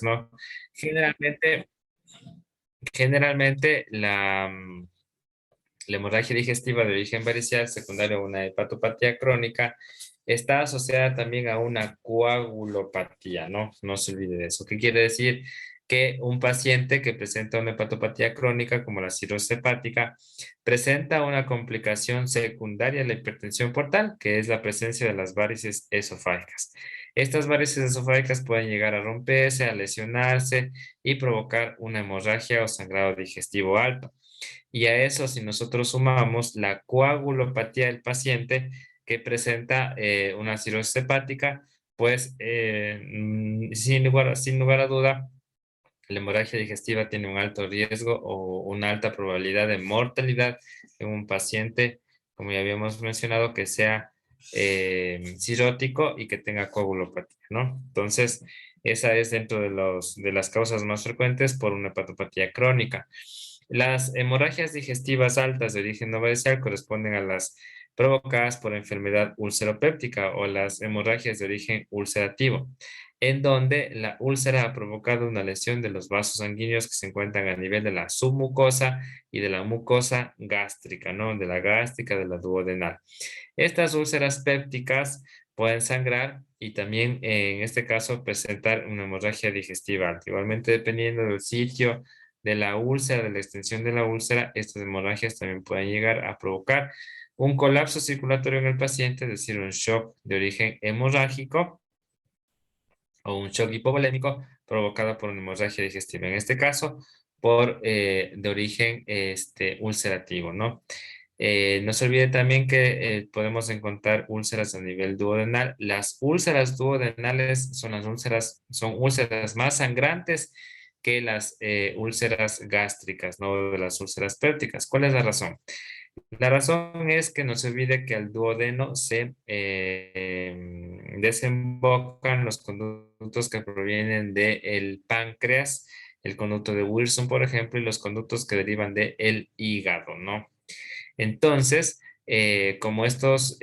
¿no? Generalmente, generalmente la hemorragia digestiva de origen varicel secundaria a una hepatopatía crónica está asociada también a una coagulopatía, ¿no? No se olvide de eso. ¿Qué quiere decir? Que un paciente que presenta una hepatopatía crónica como la cirrosis hepática presenta una complicación secundaria a la hipertensión portal, que es la presencia de las varices esofágicas. Estas varices esofágicas pueden llegar a romperse, a lesionarse y provocar una hemorragia o sangrado digestivo alto. Y a eso, si nosotros sumamos la coagulopatía del paciente que presenta una cirrosis hepática, pues sin lugar a duda, la hemorragia digestiva tiene un alto riesgo o una alta probabilidad de mortalidad en un paciente, como ya habíamos mencionado, que sea cirrótico y que tenga coagulopatía, ¿no? Entonces, esa es dentro de de las causas más frecuentes por una hepatopatía crónica. Las hemorragias digestivas altas de origen no varicel corresponden a las provocadas por enfermedad ulceropéptica o las hemorragias de origen ulcerativo, en donde la úlcera ha provocado una lesión de los vasos sanguíneos que se encuentran a nivel de la submucosa y de la mucosa gástrica, ¿no? De la gástrica, de la duodenal. Estas úlceras pépticas pueden sangrar y también en este caso presentar una hemorragia digestiva alta. Igualmente, dependiendo del sitio de la úlcera, de la extensión de la úlcera, estas hemorragias también pueden llegar a provocar un colapso circulatorio en el paciente, es decir, un shock de origen hemorrágico o un shock hipovolémico provocado por una hemorragia digestiva. En este caso, por de origen ulcerativo, ¿no? No se olvide también que podemos encontrar úlceras a nivel duodenal. Las úlceras duodenales son úlceras más sangrantes que las úlceras gástricas, ¿no? De las úlceras pépticas. ¿Cuál es la razón? La razón es que no se olvide que al duodeno se desembocan los conductos que provienen del páncreas, el conducto de Wilson, por ejemplo, y los conductos que derivan del hígado, ¿no? Entonces, como estos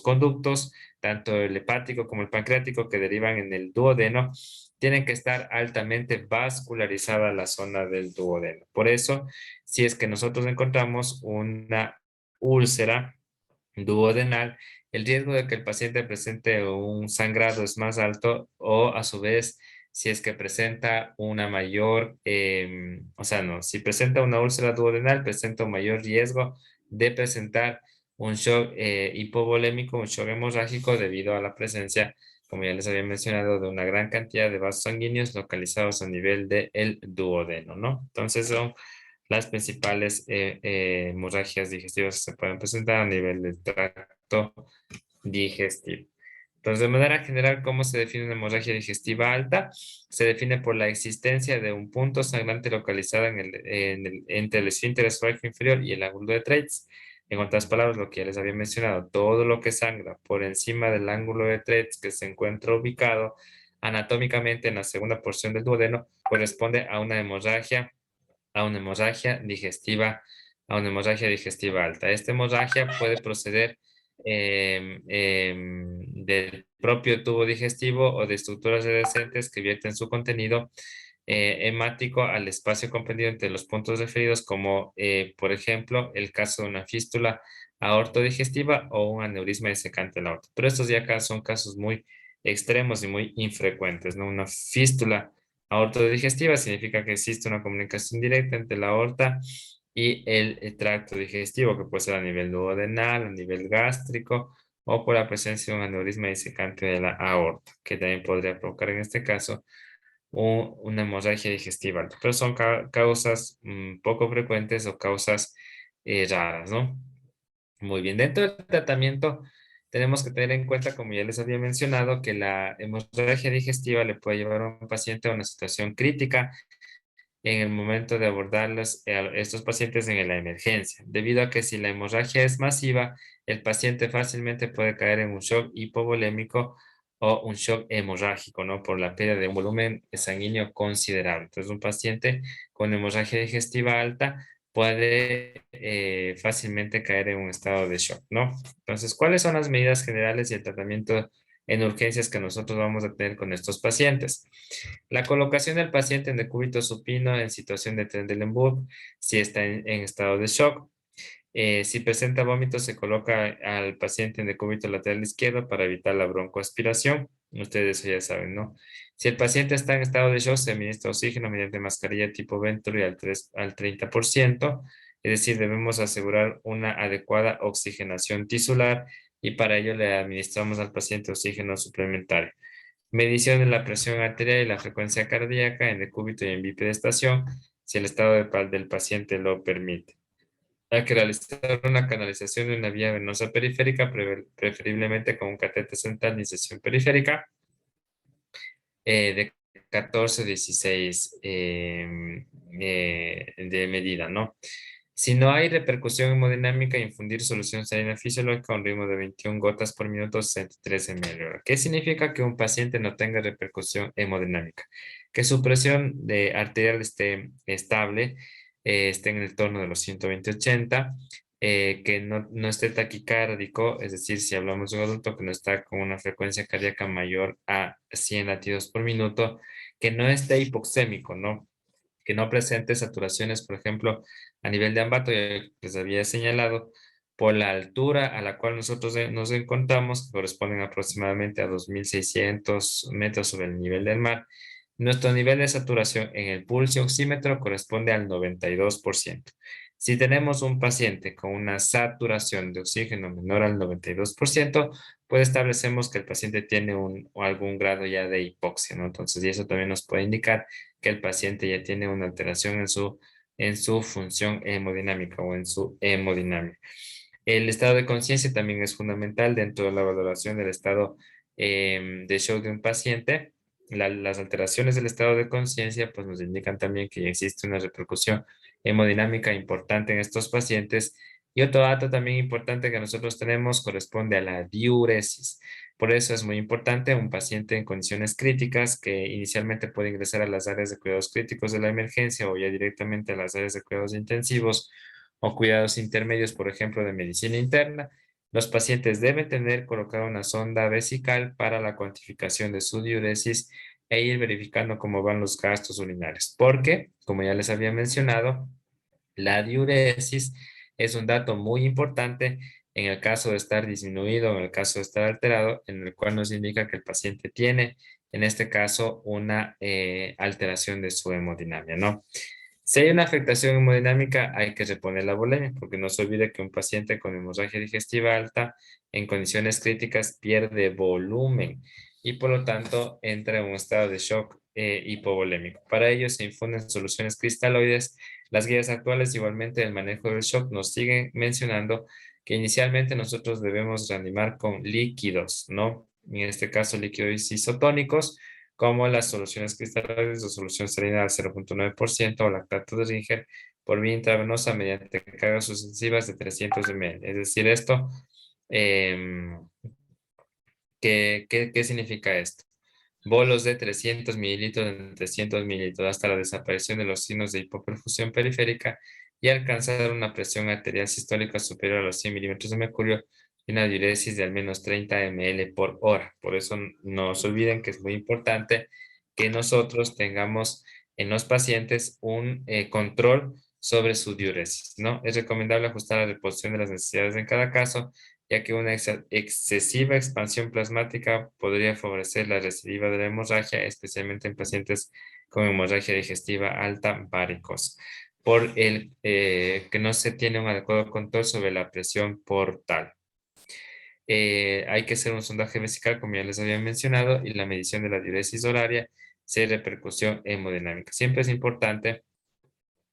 conductos, tanto el hepático como el pancreático que derivan en el duodeno, tienen que estar altamente vascularizada la zona del duodeno. Por eso, si es que nosotros encontramos una úlcera duodenal, el riesgo de que el paciente presente un sangrado es más alto o a su vez, si es que presenta una mayor, o sea, no, si presenta una úlcera duodenal, presenta un mayor riesgo de presentar un shock hipovolémico, un shock hemorrágico debido a la presencia, como ya les había mencionado, de una gran cantidad de vasos sanguíneos localizados a nivel del duodeno, ¿no? Entonces son las principales hemorragias digestivas que se pueden presentar a nivel del tracto digestivo. Entonces, de manera general, ¿cómo se define una hemorragia digestiva alta? Se define por la existencia de un punto sangrante localizado entre el esfínter esofágico inferior y el ángulo de Treitz. En otras palabras, lo que ya les había mencionado, todo lo que sangra por encima del ángulo de Treitz que se encuentra ubicado anatómicamente en la segunda porción del duodeno corresponde a una hemorragia digestiva, a una hemorragia digestiva alta. Esta hemorragia puede proceder del propio tubo digestivo o de estructuras adjacentes que vierten su contenido hemático al espacio comprendido entre los puntos referidos, como por ejemplo el caso de una fístula aortodigestiva o un aneurisma disecante en la aorta. Pero estos ya acá son casos muy extremos y muy infrecuentes, ¿no? Una fístula aortodigestiva significa que existe una comunicación directa entre la aorta y el tracto digestivo, que puede ser a nivel duodenal, a nivel gástrico o por la presencia de un aneurisma disecante de la aorta, que también podría provocar en este caso una hemorragia digestiva alta. Pero son causas poco frecuentes o causas raras, ¿no? Muy bien, dentro del tratamiento tenemos que tener en cuenta, como ya les había mencionado, que la hemorragia digestiva le puede llevar a un paciente a una situación crítica en el momento de abordarlos estos pacientes en la emergencia, debido a que si la hemorragia es masiva, el paciente fácilmente puede caer en un shock hipovolémico o un shock hemorrágico, ¿no? Por la pérdida de un volumen sanguíneo considerable. Entonces, un paciente con hemorragia digestiva alta puede fácilmente caer en un estado de shock, ¿no? Entonces, ¿cuáles son las medidas generales y el tratamiento en urgencias que nosotros vamos a tener con estos pacientes. La colocación del paciente en decúbito supino en situación de Trendelenburg, si está en estado de shock. Si presenta vómitos, se coloca al paciente en decúbito lateral izquierdo para evitar la broncoaspiración. Ustedes eso ya saben, ¿no? Si el paciente está en estado de shock, se administra oxígeno mediante mascarilla tipo Venturi al 30%. Es decir, debemos asegurar una adecuada oxigenación tisular y para ello le administramos al paciente oxígeno suplementario. Medición de la presión arterial y la frecuencia cardíaca en decúbito y en bipedestación, si el estado del paciente lo permite. Hay que realizar una canalización de una vía venosa periférica, preferiblemente con un catéter central de inserción periférica de 14 o 16 de medida, ¿no? Si no hay repercusión hemodinámica, infundir solución salina fisiológica a un ritmo de 21 gotas por minuto, 63 ml. ¿Qué significa que un paciente no tenga repercusión hemodinámica? Que su presión arterial esté estable, esté en el torno de los 120-80, que no esté taquicárdico, es decir, si hablamos de un adulto que no está con una frecuencia cardíaca mayor a 100 latidos por minuto, que no esté hipoxémico, ¿no? Que no presente saturaciones, por ejemplo, a nivel de ambato, ya les había señalado, por la altura a la cual nosotros nos encontramos, que corresponden aproximadamente a 2.600 metros sobre el nivel del mar. Nuestro nivel de saturación en el pulso oxímetro corresponde al 92%. Si tenemos un paciente con una saturación de oxígeno menor al 92%, pues establecemos que el paciente tiene o algún grado ya de hipoxia, ¿no? Entonces, y eso también nos puede indicar que el paciente ya tiene una alteración en su función hemodinámica o en su hemodinamia. El estado de conciencia también es fundamental dentro de la valoración del estado de shock de un paciente. Las alteraciones del estado de conciencia pues nos indican también que existe una repercusión hemodinámica importante en estos pacientes. Y otro dato también importante que nosotros tenemos corresponde a la diuresis. Por eso es muy importante un paciente en condiciones críticas que inicialmente puede ingresar a las áreas de cuidados críticos de la emergencia o ya directamente a las áreas de cuidados intensivos o cuidados intermedios, por ejemplo, de medicina interna. Los pacientes deben tener colocada una sonda vesical para la cuantificación de su diuresis e ir verificando cómo van los gastos urinarios. Porque, como ya les había mencionado, la diuresis es un dato muy importante en el caso de estar disminuido, en el caso de estar alterado, en el cual nos indica que el paciente tiene, en este caso, una alteración de su hemodinamia, ¿no? Si hay una afectación hemodinámica, hay que reponer la volemia, porque no se olvide que un paciente con hemorragia digestiva alta en condiciones críticas pierde volumen y por lo tanto entra en un estado de shock hipovolémico. Para ello se infunden soluciones cristaloides. Las guías actuales igualmente del manejo del shock nos siguen mencionando que inicialmente nosotros debemos reanimar con líquidos, ¿no? En este caso líquidos isotónicos como las soluciones cristales o solución salina al 0,9% o lactato de Ringer por vía intravenosa mediante cargas sucesivas de 300 ml. Es decir, esto, em, ¿qué significa esto? Bolos de 300 mililitros en 300 mililitros hasta la desaparición de los signos de hipoperfusión periférica y alcanzar una presión arterial sistólica superior a los 100 milímetros de mercurio y una diuresis de al menos 30 ml por hora. Por eso no se olviden que es muy importante que nosotros tengamos en los pacientes un control sobre su diuresis, ¿no? Es recomendable ajustar la reposición de las necesidades en cada caso ya que una excesiva expansión plasmática podría favorecer la recidiva de la hemorragia, especialmente en pacientes con hemorragia digestiva alta varicos, por el que no se tiene un adecuado control sobre la presión portal. Hay que hacer un sondaje vesical, como ya les había mencionado, y la medición de la diuresis horaria, se repercusión hemodinámica. Siempre es importante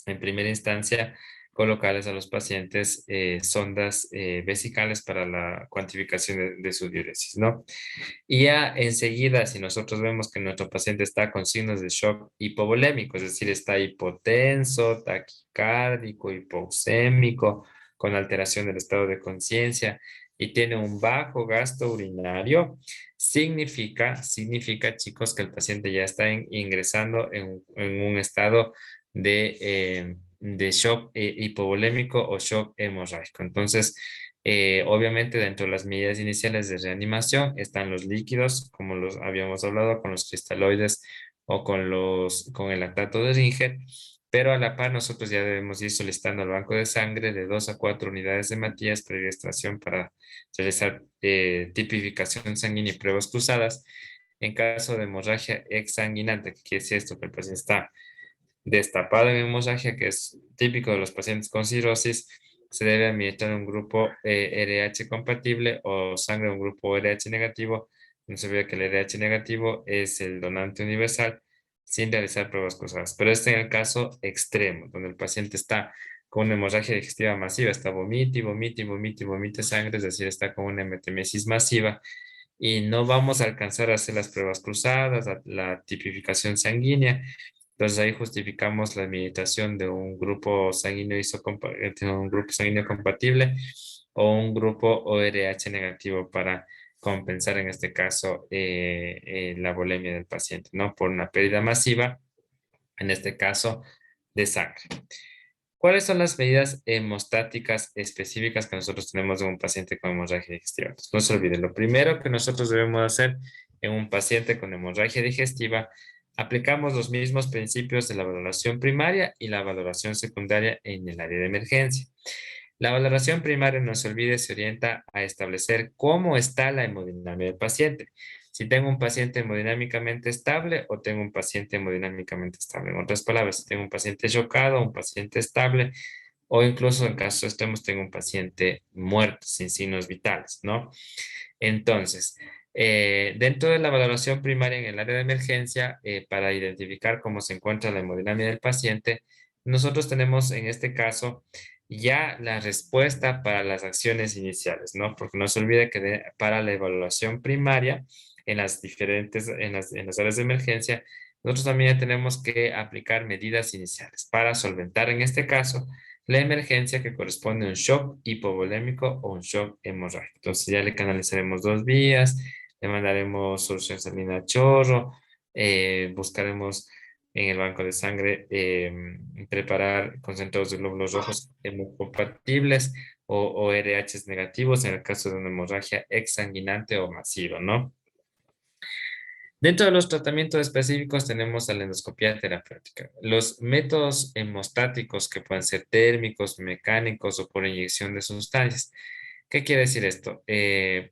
en primera instancia, colocarles a los pacientes sondas vesicales para la cuantificación de su diuresis, ¿no? Y ya enseguida, si nosotros vemos que nuestro paciente está con signos de shock hipovolémico, es decir, está hipotenso, taquicárdico, hipoxémico, con alteración del estado de conciencia y tiene un bajo gasto urinario, significa, chicos, que el paciente ya está ingresando en un estado de shock hipovolémico o shock hemorrágico. Entonces, Obviamente, dentro de las medidas iniciales de reanimación están los líquidos, como los habíamos hablado, con los cristaloides o con el lactato de Ringer, pero a la par nosotros ya debemos ir solicitando al banco de sangre de 2 a 4 unidades de Matías previa extracción para realizar tipificación sanguínea y pruebas cruzadas. En caso de hemorragia exsanguinante, ¿qué quiere decir esto? Que el paciente está destapado en hemorragia, que es típico de los pacientes con cirrosis, se debe administrar un grupo RH compatible o sangre de un grupo RH negativo. No se olvide que el RH negativo es el donante universal sin realizar pruebas cruzadas. Pero este en el caso extremo, donde el paciente está con una hemorragia digestiva masiva, está vomite y vomite y vomite y vomite sangre, es decir, está con una hematemesis masiva y no vamos a alcanzar a hacer las pruebas cruzadas, la tipificación sanguínea. Entonces ahí justificamos la administración de un grupo sanguíneo de un grupo sanguíneo compatible o un grupo ORH negativo para compensar en este caso la volemia del paciente, ¿no? Por una pérdida masiva, en este caso, de sangre. ¿Cuáles son las medidas hemostáticas específicas que nosotros tenemos en un paciente con hemorragia digestiva? Entonces, no se olvide, lo primero que nosotros debemos hacer en un paciente con hemorragia digestiva, aplicamos los mismos principios de la valoración primaria y la valoración secundaria en el área de emergencia. La valoración primaria, no se olvide, se orienta a establecer cómo está la hemodinamia del paciente. Si tengo un paciente hemodinámicamente estable o tengo un paciente hemodinámicamente estable. En otras palabras, si tengo un paciente chocado, un paciente estable o incluso en casos extremos tengo un paciente muerto sin signos vitales, ¿no? Entonces, dentro de la valoración primaria en el área de emergencia, para identificar cómo se encuentra la hemodinamia del paciente, nosotros tenemos en este caso ya la respuesta para las acciones iniciales, ¿no? Porque no se olvide que para la evaluación primaria en las diferentes, en las áreas de emergencia, nosotros también tenemos que aplicar medidas iniciales para solventar en este caso la emergencia que corresponde a un shock hipovolémico o un shock hemorrágico. Entonces ya le canalizaremos 2 vías, le mandaremos solución salina a chorro, buscaremos en el banco de sangre preparar concentrados de glóbulos rojos hemocompatibles o RHs negativos en el caso de una hemorragia exsanguinante o masiva, ¿no? Dentro de los tratamientos específicos tenemos la endoscopia terapéutica. Los métodos hemostáticos que pueden ser térmicos, mecánicos o por inyección de sustancias. ¿Qué quiere decir esto?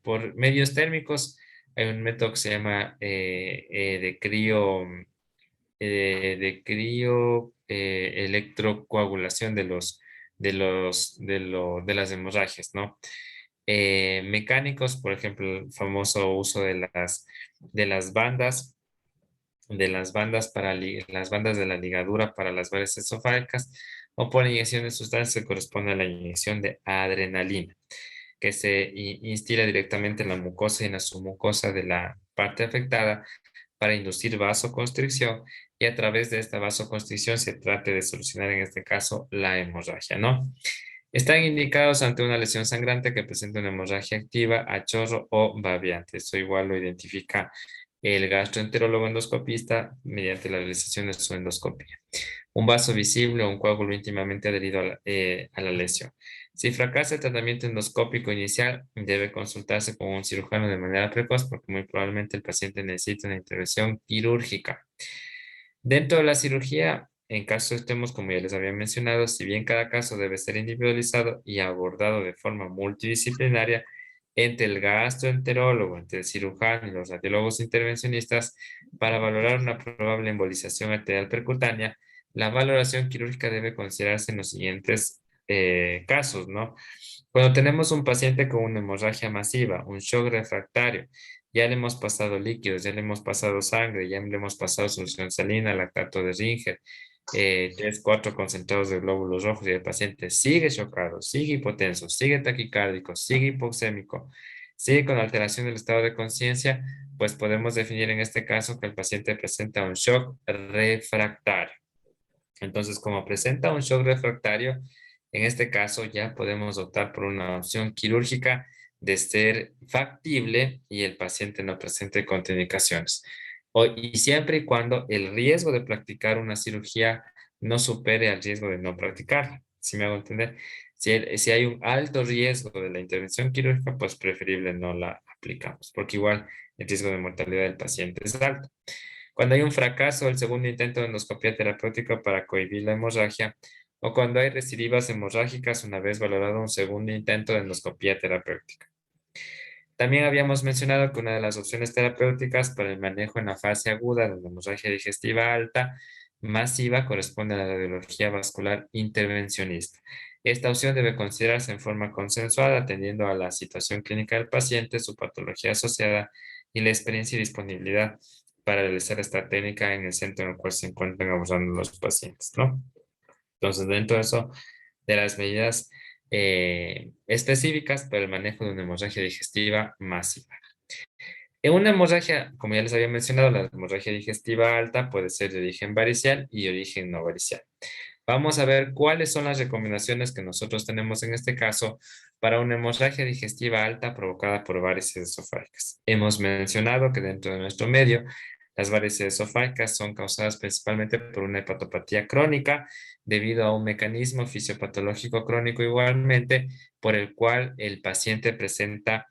Por medios térmicos hay un método que se llama electrocoagulación de las hemorragias, ¿no? Mecánicos, por ejemplo, el famoso uso de las bandas, las bandas de la ligadura para las varices esofágicas, o por inyección de sustancias que corresponde a la inyección de adrenalina, que se instila directamente en la mucosa y en la submucosa de la parte afectada para inducir vasoconstricción y a través de esta vasoconstricción se trate de solucionar en este caso la hemorragia, ¿no? Están indicados ante una lesión sangrante que presenta una hemorragia activa, a chorro o babeante. Esto igual lo identifica el gastroenterólogo endoscopista mediante la realización de su endoscopia. Un vaso visible o un coágulo íntimamente adherido a la lesión. Si fracasa el tratamiento endoscópico inicial, debe consultarse con un cirujano de manera precoz porque muy probablemente el paciente necesita una intervención quirúrgica. Dentro de la cirugía, en caso estemos, como ya les había mencionado, si bien cada caso debe ser individualizado y abordado de forma multidisciplinaria entre el gastroenterólogo, entre el cirujano y los radiólogos intervencionistas, para valorar una probable embolización arterial percutánea, la valoración quirúrgica debe considerarse en los siguientes casos, ¿no? Cuando tenemos un paciente con una hemorragia masiva, un shock refractario, ya le hemos pasado líquidos, ya le hemos pasado sangre, ya le hemos pasado solución salina, lactato de Ringer, 3, 4 concentrados de glóbulos rojos y el paciente sigue chocado, sigue hipotenso, sigue taquicárdico, sigue hipoxémico, sigue con alteración del estado de conciencia, pues podemos definir en este caso que el paciente presenta un shock refractario. Entonces, como presenta un shock refractario, en este caso ya podemos optar por una opción quirúrgica de ser factible y el paciente no presente contraindicaciones. Y siempre y cuando el riesgo de practicar una cirugía no supere al riesgo de no practicarla. ¿Sí me hago entender? Si hay un alto riesgo de la intervención quirúrgica, pues preferible no la aplicamos, porque igual el riesgo de mortalidad del paciente es alto. Cuando hay un fracaso del segundo intento de endoscopia terapéutica para cohibir la hemorragia, o cuando hay recidivas hemorrágicas una vez valorado un segundo intento de endoscopia terapéutica. También habíamos mencionado que una de las opciones terapéuticas para el manejo en la fase aguda de la hemorragia digestiva alta masiva corresponde a la radiología vascular intervencionista. Esta opción debe considerarse en forma consensuada atendiendo a la situación clínica del paciente, su patología asociada y la experiencia y disponibilidad para realizar esta técnica en el centro en el cual se encuentran abordando los pacientes, ¿no? Entonces, dentro de eso, de las medidas específicas para el manejo de una hemorragia digestiva masiva. En una hemorragia, como ya les había mencionado, la hemorragia digestiva alta puede ser de origen varicial y origen no varicial. Vamos a ver cuáles son las recomendaciones que nosotros tenemos en este caso para una hemorragia digestiva alta provocada por varices esofágicas. Hemos mencionado que dentro de nuestro medio, las varices esofágicas son causadas principalmente por una hepatopatía crónica debido a un mecanismo fisiopatológico crónico igualmente por el cual el paciente presenta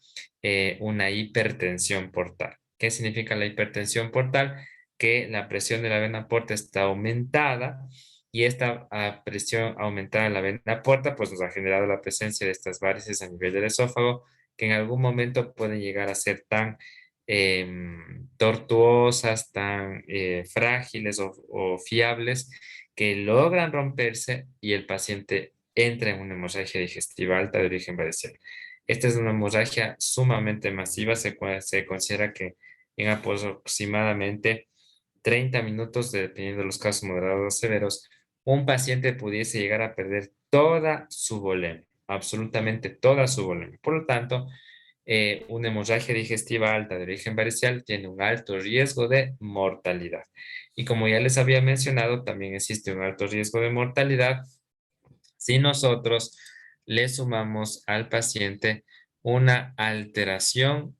una hipertensión portal. ¿Qué significa la hipertensión portal? Que la presión de la vena porta está aumentada y esta presión aumentada en la vena porta pues nos ha generado la presencia de estas varices a nivel del esófago que en algún momento pueden llegar a ser tan tortuosas, tan frágiles o fiables que logran romperse y el paciente entra en una hemorragia digestiva alta de origen varicel. Esta es una hemorragia sumamente masiva, se considera que en aproximadamente 30 minutos, dependiendo de los casos moderados o severos, un paciente pudiese llegar a perder toda su volemia, absolutamente toda su volemia. Por lo tanto, una hemorragia digestiva alta de origen varicial tiene un alto riesgo de mortalidad. Y como ya les había mencionado, también existe un alto riesgo de mortalidad si nosotros le sumamos al paciente una alteración,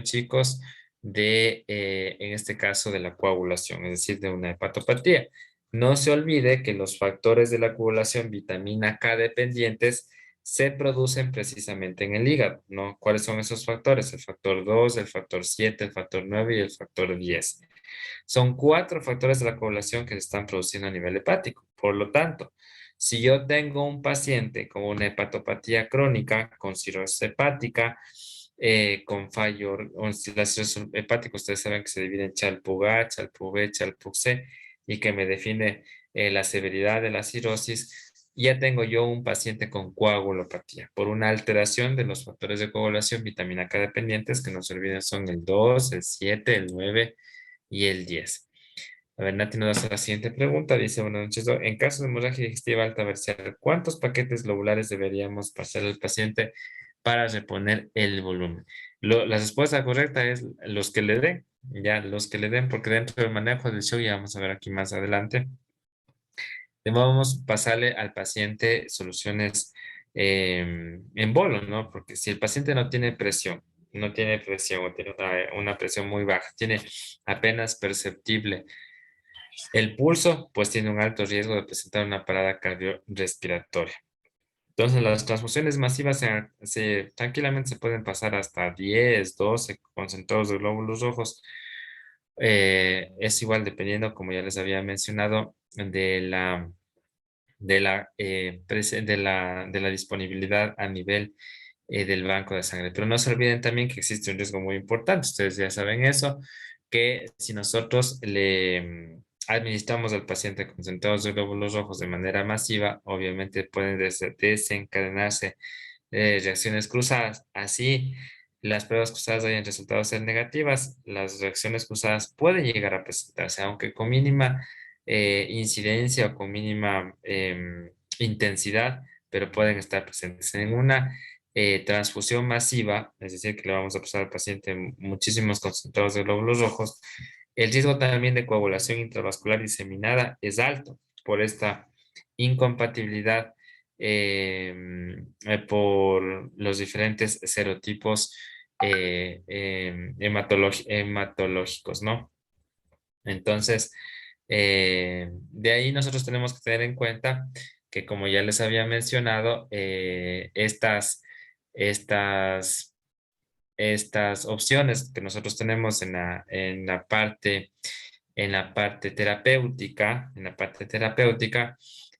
chicos, en este caso, de la coagulación, es decir, de una hepatopatía. No se olvide que los factores de la coagulación vitamina K dependientes se producen precisamente en el hígado, ¿no? ¿Cuáles son esos factores? El factor 2, el factor 7, el factor 9 y el factor 10. Son cuatro factores de la coagulación que se están produciendo a nivel hepático. Por lo tanto, si yo tengo un paciente con una hepatopatía crónica, con cirrosis hepática, con fallo, la cirrosis hepática, ustedes saben que se divide en Child-Pugh-A, Child-Pugh-B, Child-Pugh-C, y que me define la severidad de la cirrosis, ya tengo yo un paciente con coagulopatía por una alteración de los factores de coagulación vitamina K dependientes, que no se olviden son el 2, el 7, el 9 y el 10. A ver, Nati nos hace la siguiente pregunta. Dice, buenas noches, en caso de hemorragia digestiva alta parcial, ¿cuántos paquetes globulares deberíamos pasar al paciente para reponer el volumen? La respuesta correcta es los que le den, ya, los que le den, porque dentro del manejo del show, ya vamos a ver aquí más adelante, vamos a pasarle al paciente soluciones en bolo, ¿no? Porque si el paciente no tiene presión, no tiene presión o tiene una presión muy baja, tiene apenas perceptible el pulso, pues tiene un alto riesgo de presentar una parada cardiorrespiratoria. Entonces, las transfusiones masivas tranquilamente se pueden pasar hasta 10, 12 concentrados de glóbulos rojos. Es igual dependiendo, como ya les había mencionado, de la disponibilidad a nivel del banco de sangre. Pero no se olviden también que existe un riesgo muy importante, ustedes ya saben eso, que si nosotros le administramos al paciente concentrados de glóbulos rojos de manera masiva, obviamente pueden desencadenarse reacciones cruzadas. Así, las pruebas cruzadas hayan resultado ser negativas, las reacciones cruzadas pueden llegar a presentarse, aunque con mínima incidencia o con mínima intensidad, pero pueden estar presentes en una transfusión masiva, es decir, que le vamos a pasar al paciente muchísimos concentrados de glóbulos rojos. El riesgo también de coagulación intravascular diseminada es alto por esta incompatibilidad por los diferentes serotipos hematológicos, ¿no? Entonces, de ahí nosotros tenemos que tener en cuenta que como ya les había mencionado, estas, estas opciones que nosotros tenemos en la parte terapéutica,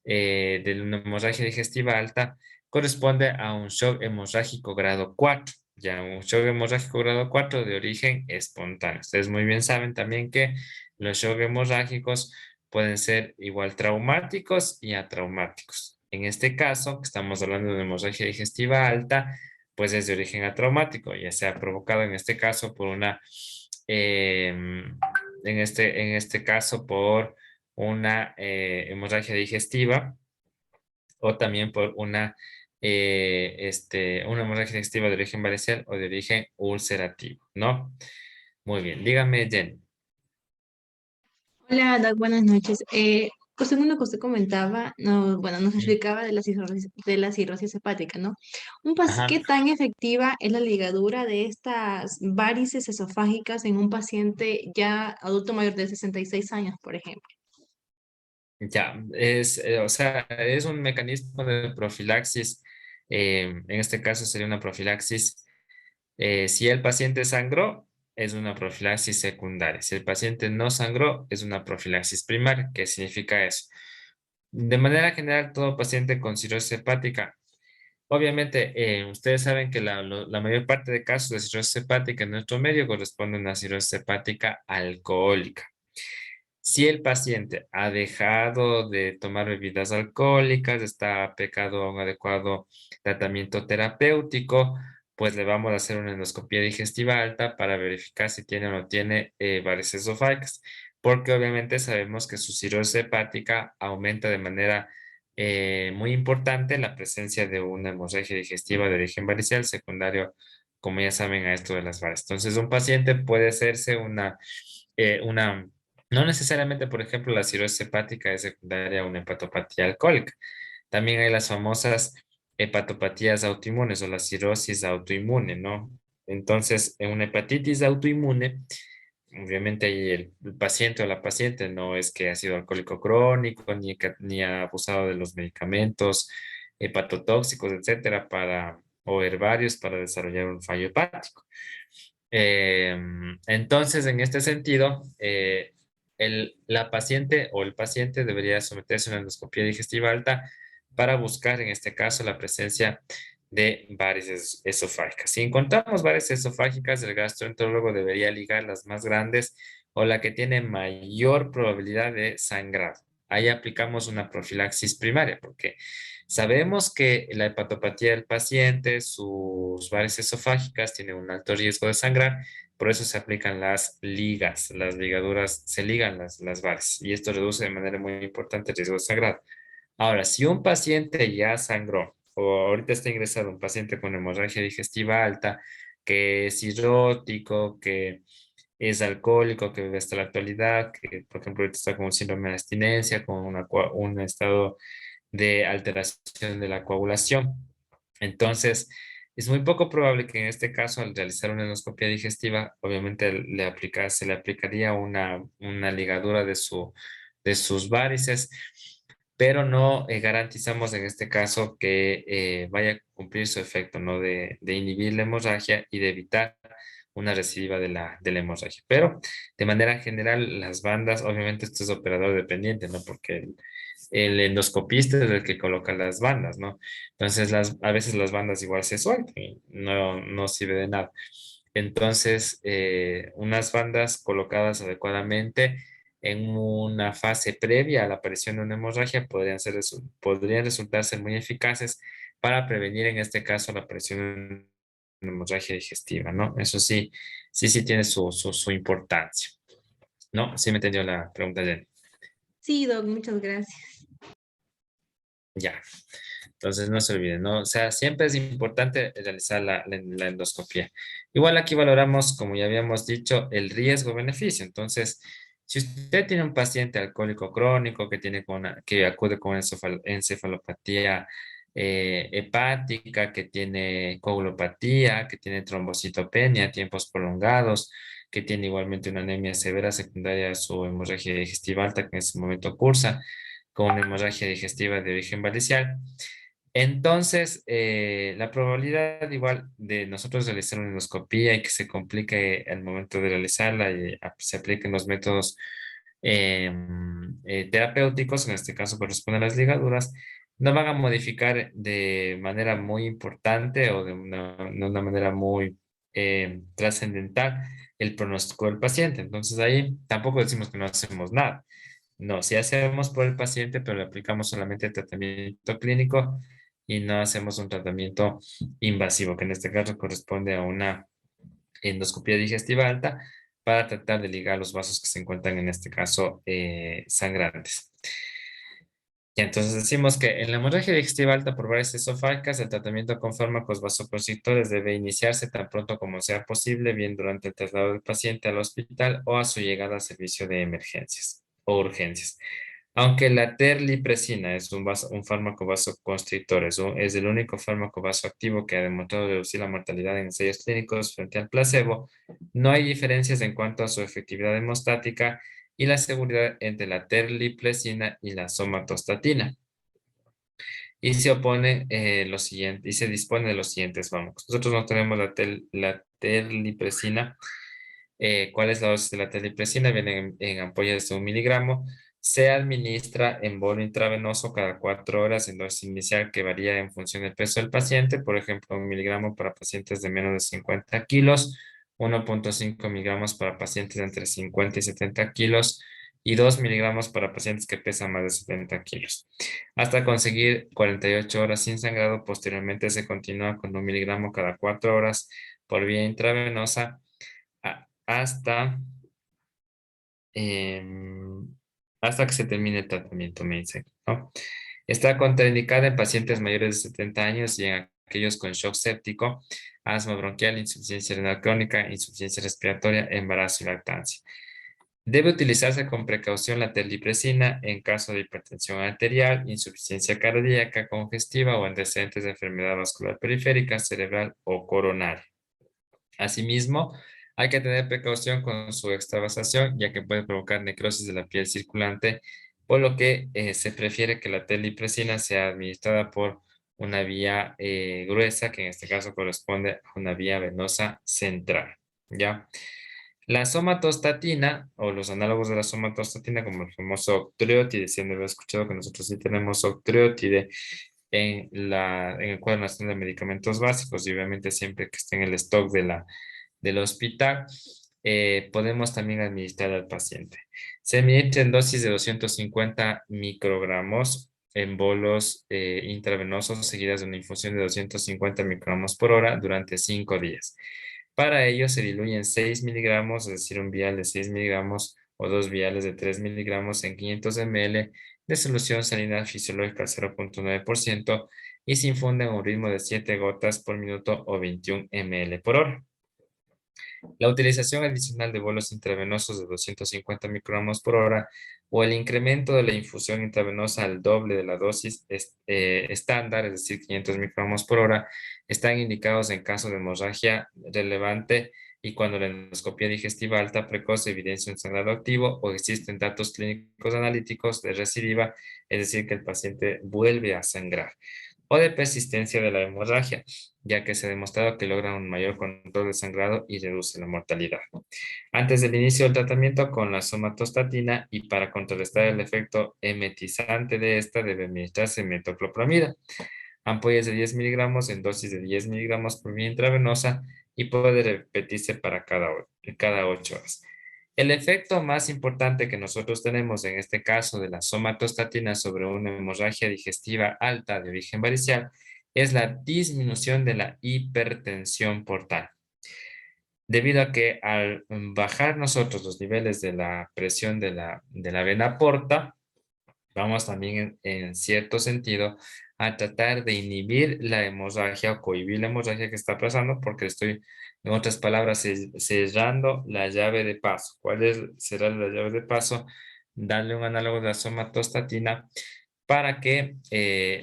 de una hemorragia digestiva alta, corresponde a un shock hemorrágico grado 4, ya un shock hemorrágico grado 4 de origen espontáneo. Ustedes muy bien saben también que los shocks hemorrágicos pueden ser igual traumáticos y atraumáticos. En este caso, que estamos hablando de una hemorragia digestiva alta, pues es de origen atraumático, ya sea provocado en este caso por una en este caso por una hemorragia digestiva o también por una hemorragia digestiva de origen varicel o de origen ulcerativo, ¿no? Muy bien, dígame, Jen. Hola, Doc, buenas noches. Pues según lo que usted comentaba, bueno, nos Mm. explicaba de la cirrosis hepática, ¿no? ¿Qué Ajá, tan efectiva es la ligadura de estas varices esofágicas en un paciente ya adulto mayor de 66 años, por ejemplo? ya, o sea, es un mecanismo de profilaxis, en este caso sería una profilaxis. Si el paciente sangró, es una profilaxis secundaria. Si el paciente no sangró, es una profilaxis primaria. ¿Qué significa eso? De manera general, todo paciente con cirrosis hepática, obviamente, ustedes saben que la mayor parte de casos de cirrosis hepática en nuestro medio corresponden a una cirrosis hepática alcohólica. Si el paciente ha dejado de tomar bebidas alcohólicas, está aplicado a un adecuado tratamiento terapéutico, pues le vamos a hacer una endoscopia digestiva alta para verificar si tiene o no tiene varices esofágicas, porque obviamente sabemos que su cirrosis hepática aumenta de manera muy importante la presencia de una hemorragia digestiva de origen varicel secundario, como ya saben, a esto de las varices. Entonces, un paciente puede hacerse una no necesariamente, por ejemplo, la cirrosis hepática es secundaria a una hepatopatía alcohólica. También hay las famosas hepatopatías autoinmunes o la cirrosis autoinmune, ¿no? Entonces, en una hepatitis autoinmune, obviamente ahí el paciente o la paciente no es que ha sido alcohólico crónico ni ha abusado de los medicamentos hepatotóxicos, etcétera, o herbarios para desarrollar un fallo hepático. Entonces, en este sentido, la paciente o el paciente debería someterse a una endoscopia digestiva alta para buscar, en este caso, la presencia de varices esofágicas. Si encontramos varices esofágicas, el gastroenterólogo debería ligar las más grandes o la que tiene mayor probabilidad de sangrado. Ahí aplicamos una profilaxis primaria, porque sabemos que la hepatopatía del paciente, sus varices esofágicas, tienen un alto riesgo de sangrar, por eso se aplican las ligaduras, se ligan las varices, y esto reduce de manera muy importante el riesgo de sangrado. Ahora, si un paciente ya sangró, o ahorita está ingresado un paciente con hemorragia digestiva alta, que es cirrótico, que es alcohólico, que vive hasta la actualidad, que por ejemplo ahorita está con un síndrome de abstinencia, con un estado de alteración de la coagulación. Entonces, es muy poco probable que en este caso, al realizar una endoscopia digestiva, obviamente se le aplicaría una ligadura de sus varices, pero no garantizamos en este caso que vaya a cumplir su efecto, ¿no? De inhibir la hemorragia y de evitar una recidiva de la hemorragia. Pero de manera general, las bandas, obviamente esto es operador dependiente, ¿no? Porque el endoscopista es el que coloca las bandas, ¿no? Entonces, a veces las bandas igual se sueltan y no sirve de nada. Entonces, unas bandas colocadas adecuadamente en una fase previa a la aparición de una hemorragia podrían resultar ser muy eficaces para prevenir en este caso la aparición de una hemorragia digestiva, ¿no? Eso sí, sí tiene su importancia, ¿no? Sí me entendió la pregunta, Jenny. Sí, Doc, muchas gracias. Ya. Entonces no se olviden, ¿no? O sea, siempre es importante realizar la endoscopia. Igual aquí valoramos, como ya habíamos dicho, el riesgo-beneficio. Entonces, si usted tiene un paciente alcohólico crónico que acude con encefalopatía hepática, que tiene coagulopatía, que tiene trombocitopenia, tiempos prolongados, que tiene igualmente una anemia severa secundaria a su hemorragia digestiva alta que en ese momento cursa, con una hemorragia digestiva de origen varicial. Entonces, la probabilidad igual de nosotros realizar una endoscopía y que se complique al momento de realizarla y se apliquen los métodos terapéuticos, en este caso corresponden a las ligaduras, no van a modificar de manera muy importante o de una manera muy trascendental el pronóstico del paciente. Entonces ahí tampoco decimos que no hacemos nada. No, sí hacemos por el paciente, pero le aplicamos solamente el tratamiento clínico y no hacemos un tratamiento invasivo, que en este caso corresponde a una endoscopia digestiva alta para tratar de ligar los vasos que se encuentran en este caso sangrantes. Y entonces decimos que en la hemorragia digestiva alta por varices esofágicas, el tratamiento con fármacos vasoconstrictores debe iniciarse tan pronto como sea posible, bien durante el traslado del paciente al hospital o a su llegada al servicio de emergencias o urgencias. Aunque la terlipresina es un fármaco vasoconstrictor, es el único fármaco vasoactivo que ha demostrado reducir la mortalidad en ensayos clínicos frente al placebo, no hay diferencias en cuanto a su efectividad hemostática y la seguridad entre la terlipresina y la somatostatina. Y se opone lo siguiente, y se dispone de los siguientes fármacos. Nosotros no tenemos la terlipresina. ¿Cuál es la dosis de la terlipresina? Viene en ampollas de 1 miligramo. Se administra en bolo intravenoso cada 4 horas en dosis inicial que varía en función del peso del paciente. Por ejemplo, 1 miligramo para pacientes de menos de 50 kilos, 1,5 miligramos para pacientes de entre 50 y 70 kilos y 2 miligramos para pacientes que pesan más de 70 kilos. Hasta conseguir 48 horas sin sangrado, posteriormente se continúa con 1 miligramo cada 4 horas por vía intravenosa hasta, em, hasta que se termine el tratamiento, me dicen, ¿no? Está contraindicada en pacientes mayores de 70 años y en aquellos con shock séptico, asma bronquial, insuficiencia renal crónica, insuficiencia respiratoria, embarazo y lactancia. Debe utilizarse con precaución la terlipresina en caso de hipertensión arterial, insuficiencia cardíaca congestiva o antecedentes de enfermedad vascular periférica, cerebral o coronaria. Asimismo, hay que tener precaución con su extravasación, ya que puede provocar necrosis de la piel circulante, por lo que se prefiere que la terlipresina sea administrada por una vía gruesa, que en este caso corresponde a una vía venosa central, ¿ya? La somatostatina, o los análogos de la somatostatina, como el famoso octreotide, si han de haber escuchado que nosotros sí tenemos octreotide en el Cuadro Nacional de Medicamentos Básicos, y obviamente siempre que esté en el stock del hospital, podemos también administrar al paciente. Se administra en dosis de 250 microgramos en bolos intravenosos seguidas de una infusión de 250 microgramos por hora durante 5 días. Para ello se diluyen 6 miligramos, es decir, un vial de 6 miligramos o 2 viales de 3 miligramos en 500 ml de solución salina fisiológica al 0,9% y se infunde a un ritmo de 7 gotas por minuto o 21 ml por hora. La utilización adicional de bolos intravenosos de 250 microgramos por hora o el incremento de la infusión intravenosa al doble de la dosis estándar, es decir, 500 microgramos por hora, están indicados en caso de hemorragia relevante y cuando la endoscopia digestiva alta precoz evidencia un sangrado activo o existen datos clínicos analíticos de recidiva, es decir, que el paciente vuelve a sangrar, o de persistencia de la hemorragia, ya que se ha demostrado que logra un mayor control del sangrado y reduce la mortalidad. Antes del inicio del tratamiento con la somatostatina y para contrarrestar el efecto emetizante de esta, debe administrarse metoclopramida, ampollas de 10 miligramos en dosis de 10 miligramos por vía intravenosa y puede repetirse para cada 8 horas. El efecto más importante que nosotros tenemos en este caso de la somatostatina sobre una hemorragia digestiva alta de origen varicial es la disminución de la hipertensión portal. Debido a que al bajar nosotros los niveles de la presión de la vena porta, vamos también en cierto sentido a tratar de inhibir la hemorragia o cohibir la hemorragia que está pasando porque estoy, en otras palabras, cerrando la llave de paso. ¿Cuál será la llave de paso? Darle un análogo de la somatostatina para que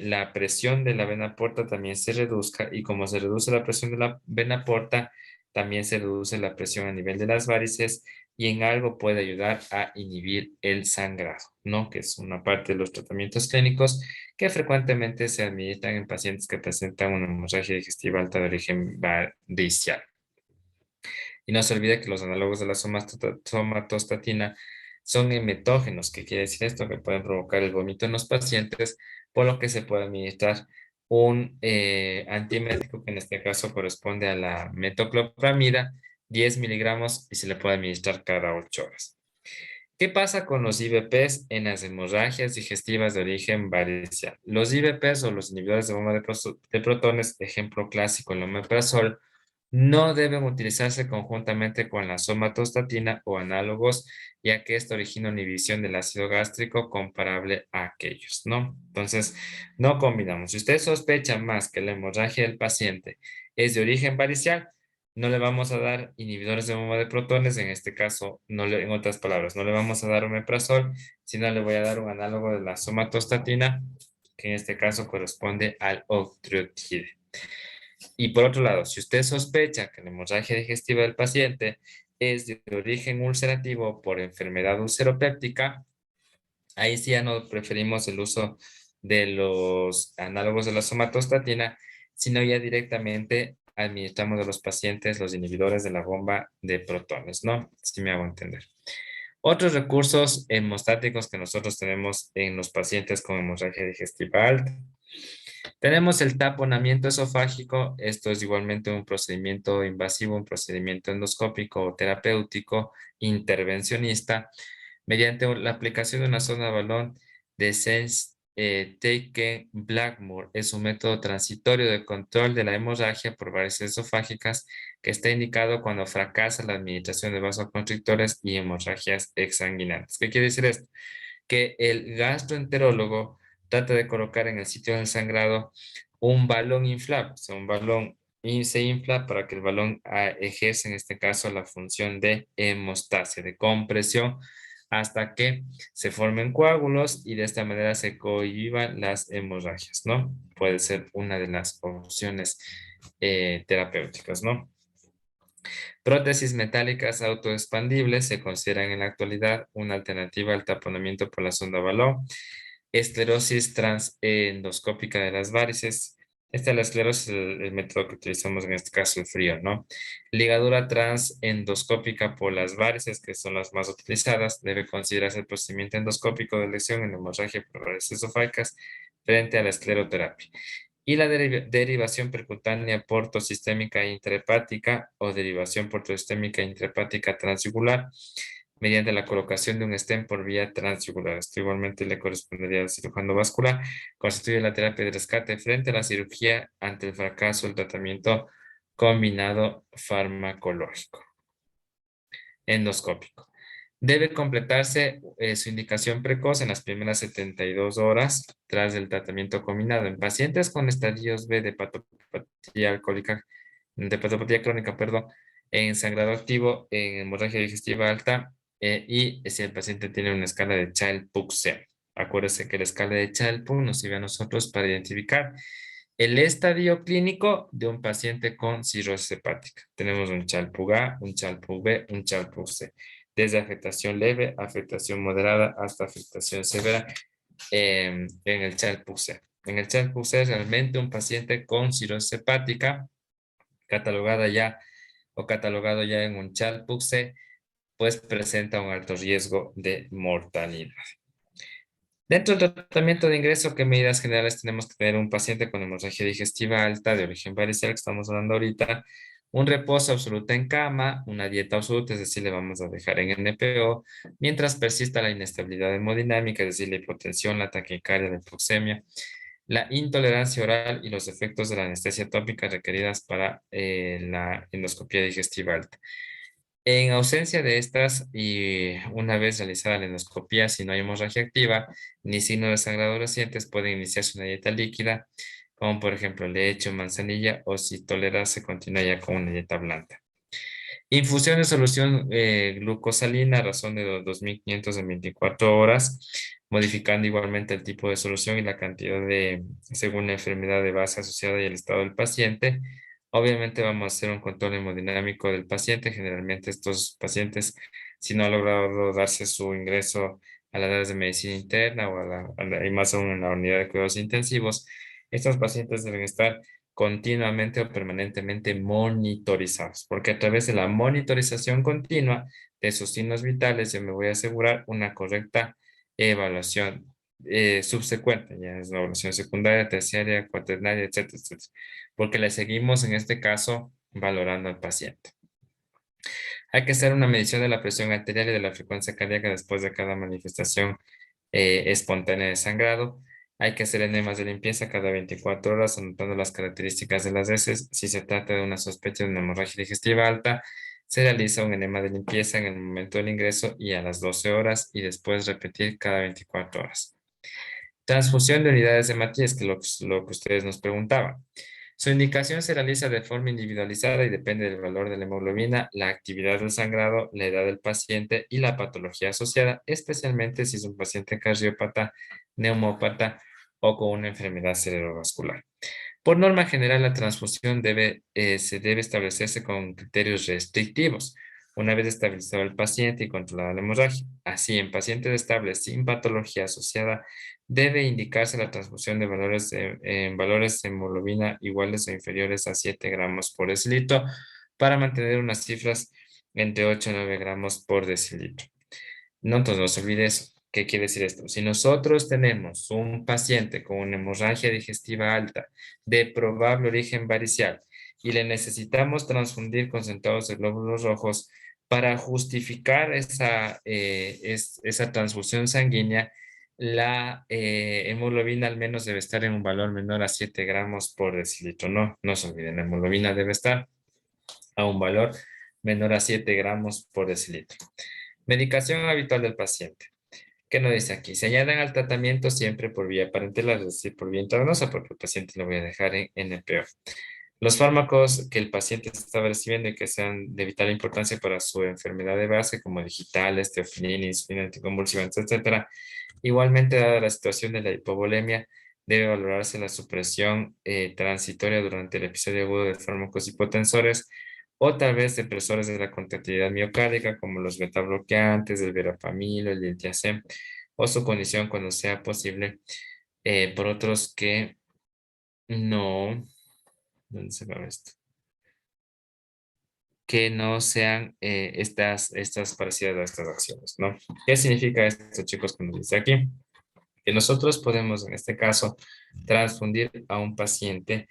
la presión de la vena porta también se reduzca y como se reduce la presión de la vena porta, también se reduce la presión a nivel de las varices y en algo puede ayudar a inhibir el sangrado, ¿no? Que es una parte de los tratamientos clínicos que frecuentemente se administran en pacientes que presentan una hemorragia digestiva alta de origen varicial. Y no se olvide que los análogos de la somatostatina son emetógenos. ¿Qué quiere decir esto? Que pueden provocar el vómito en los pacientes, por lo que se puede administrar un antiemético que en este caso corresponde a la metoclopramida, 10 miligramos, y se le puede administrar cada 8 horas. ¿Qué pasa con los IVPs en las hemorragias digestivas de origen varicial? Los IVPs o los inhibidores de bomba de protones, ejemplo clásico el omeprazol, no deben utilizarse conjuntamente con la somatostatina o análogos, ya que esto origina una inhibición del ácido gástrico comparable a aquellos, ¿no? Entonces, no combinamos. Si usted sospecha más que la hemorragia del paciente es de origen varicial, no le vamos a dar inhibidores de bomba de protones, en este caso, en otras palabras, no le vamos a dar omeprazol, sino le voy a dar un análogo de la somatostatina, que en este caso corresponde al octreotide. Y por otro lado, si usted sospecha que la hemorragia digestiva del paciente es de origen ulcerativo por enfermedad ulceropéptica, ahí sí ya no preferimos el uso de los análogos de la somatostatina, sino ya directamente administramos a los pacientes los inhibidores de la bomba de protones, ¿no? Si me hago entender. Otros recursos hemostáticos que nosotros tenemos en los pacientes con hemorragia digestiva alta. Tenemos el taponamiento esofágico. Esto es igualmente un procedimiento invasivo, un procedimiento endoscópico o terapéutico intervencionista mediante la aplicación de una sonda de balón de Sense Taken Blackmore. Es un método transitorio de control de la hemorragia por varices esofágicas que está indicado cuando fracasa la administración de vasoconstrictores y hemorragias exsanguinantes. ¿Qué quiere decir esto? Que el gastroenterólogo trata de colocar en el sitio del sangrado un balón inflable, o sea, un balón y se infla para que el balón ejerce en este caso la función de hemostasia, de compresión, hasta que se formen coágulos y de esta manera se cohiban las hemorragias, ¿no? Puede ser una de las opciones terapéuticas, ¿no? Prótesis metálicas autoexpandibles se consideran en la actualidad una alternativa al taponamiento por la sonda balón. Esclerosis transendoscópica de las varices. Esta es la esclerosis, el método que utilizamos en este caso, el frío, ¿no? Ligadura transendoscópica por las varices, que son las más utilizadas. Debe considerarse el procedimiento endoscópico de lesión en hemorragia por varices esofágicas frente a la escleroterapia. Y la derivación percutánea portosistémica intrahepática o derivación portosistémica intrahepática transyugular mediante la colocación de un stent por vía transyugular. Esto igualmente le correspondería al cirujano vascular. Constituye la terapia de rescate frente a la cirugía ante el fracaso del tratamiento combinado farmacológico endoscópico. Debe completarse su indicación precoz en las primeras 72 horas tras el tratamiento combinado en pacientes con estadios B de patopatía alcohólica, de patopatía crónica, perdón, en sangrado activo, en hemorragia digestiva alta y si el paciente tiene una escala de Child-Pugh-C. Acuérdese que la escala de Child-Pugh nos sirve a nosotros para identificar el estadio clínico de un paciente con cirrosis hepática. Tenemos un Child-Pugh-A, un Child-Pugh-B, un Child-Pugh-C. Desde afectación leve, afectación moderada, hasta afectación severa en el Child-Pugh-C. En el Child-Pugh-C es realmente un paciente con cirrosis hepática catalogada ya o catalogado ya en un Child-Pugh-C, pues presenta un alto riesgo de mortalidad. Dentro del tratamiento de ingreso, ¿qué medidas generales tenemos que tener un paciente con hemorragia digestiva alta de origen varicel que estamos hablando ahorita? Un reposo absoluto en cama, una dieta absoluta, es decir, le vamos a dejar en NPO, mientras persista la inestabilidad hemodinámica, es decir, la hipotensión, la taquicardia, la hipoxemia, la intolerancia oral y los efectos de la anestesia tópica requeridas para la endoscopia digestiva alta. En ausencia de estas y una vez realizada la endoscopia, si no hay hemorragia activa ni signo de sangrado recientes, puede iniciarse una dieta líquida, como por ejemplo leche o manzanilla, o si tolera, se continúa ya con una dieta blanda. Infusión de solución glucosalina a razón de 2.500 en 24 horas, modificando igualmente el tipo de solución y la cantidad según la enfermedad de base asociada y el estado del paciente. Obviamente vamos a hacer un control hemodinámico del paciente. Generalmente estos pacientes si no ha logrado darse su ingreso a las áreas de medicina interna o y más aún en la unidad de cuidados intensivos, estos pacientes deben estar continuamente o permanentemente monitorizados, porque a través de la monitorización continua de sus signos vitales yo me voy a asegurar una correcta evaluación subsecuente, ya es una evaluación secundaria, terciaria, cuaternaria, etcétera, etcétera, porque le seguimos en este caso valorando al paciente. Hay que hacer una medición de la presión arterial y de la frecuencia cardíaca después de cada manifestación espontánea de sangrado. Hay que hacer enemas de limpieza cada 24 horas, anotando las características de las heces. Si se trata de una sospecha de una hemorragia digestiva alta, se realiza un enema de limpieza en el momento del ingreso y a las 12 horas y después repetir cada 24 horas. Transfusión de unidades de Matías, que es lo que ustedes nos preguntaban. Su indicación se realiza de forma individualizada y depende del valor de la hemoglobina, la actividad del sangrado, la edad del paciente y la patología asociada, especialmente si es un paciente cardiópata, neumópata o con una enfermedad cerebrovascular. Por norma general, la transfusión se debe establecerse con criterios restrictivos, una vez estabilizado el paciente y controlada la hemorragia. Así, en pacientes estables sin patología asociada, debe indicarse la transfusión de en valores de hemoglobina iguales o inferiores a 7 gramos por decilitro para mantener unas cifras entre 8 y 9 gramos por decilitro. No, entonces no se olvide eso. ¿Qué quiere decir esto? Si nosotros tenemos un paciente con una hemorragia digestiva alta de probable origen varicial y le necesitamos transfundir concentrados de glóbulos rojos para justificar esa transfusión sanguínea, la hemoglobina al menos debe estar en un valor menor a 7 gramos por decilitro. No, no se olviden, la hemoglobina debe estar a un valor menor a 7 gramos por decilitro. Medicación habitual del paciente. ¿Qué nos dice aquí? Se añaden al tratamiento siempre por vía parenteral, es decir, por vía intravenosa, porque el paciente lo voy a dejar en NPO. Los fármacos que el paciente estaba recibiendo y que sean de vital importancia para su enfermedad de base, como digitales, teofilina, insulina, anticonvulsivantes, etcétera. Igualmente, dada la situación de la hipovolemia, debe valorarse la supresión transitoria durante el episodio agudo de fármacos hipotensores o tal vez depresores de la contractilidad miocárdica, como los betabloqueantes, el verapamil, el diltiazem, o su condición cuando sea posible, por otros que no, ¿dónde se va esto? Que no sean estas parecidas a estas acciones, ¿no? ¿Qué significa esto, chicos, cuando dice aquí? Que nosotros podemos, en este caso, transfundir a un paciente,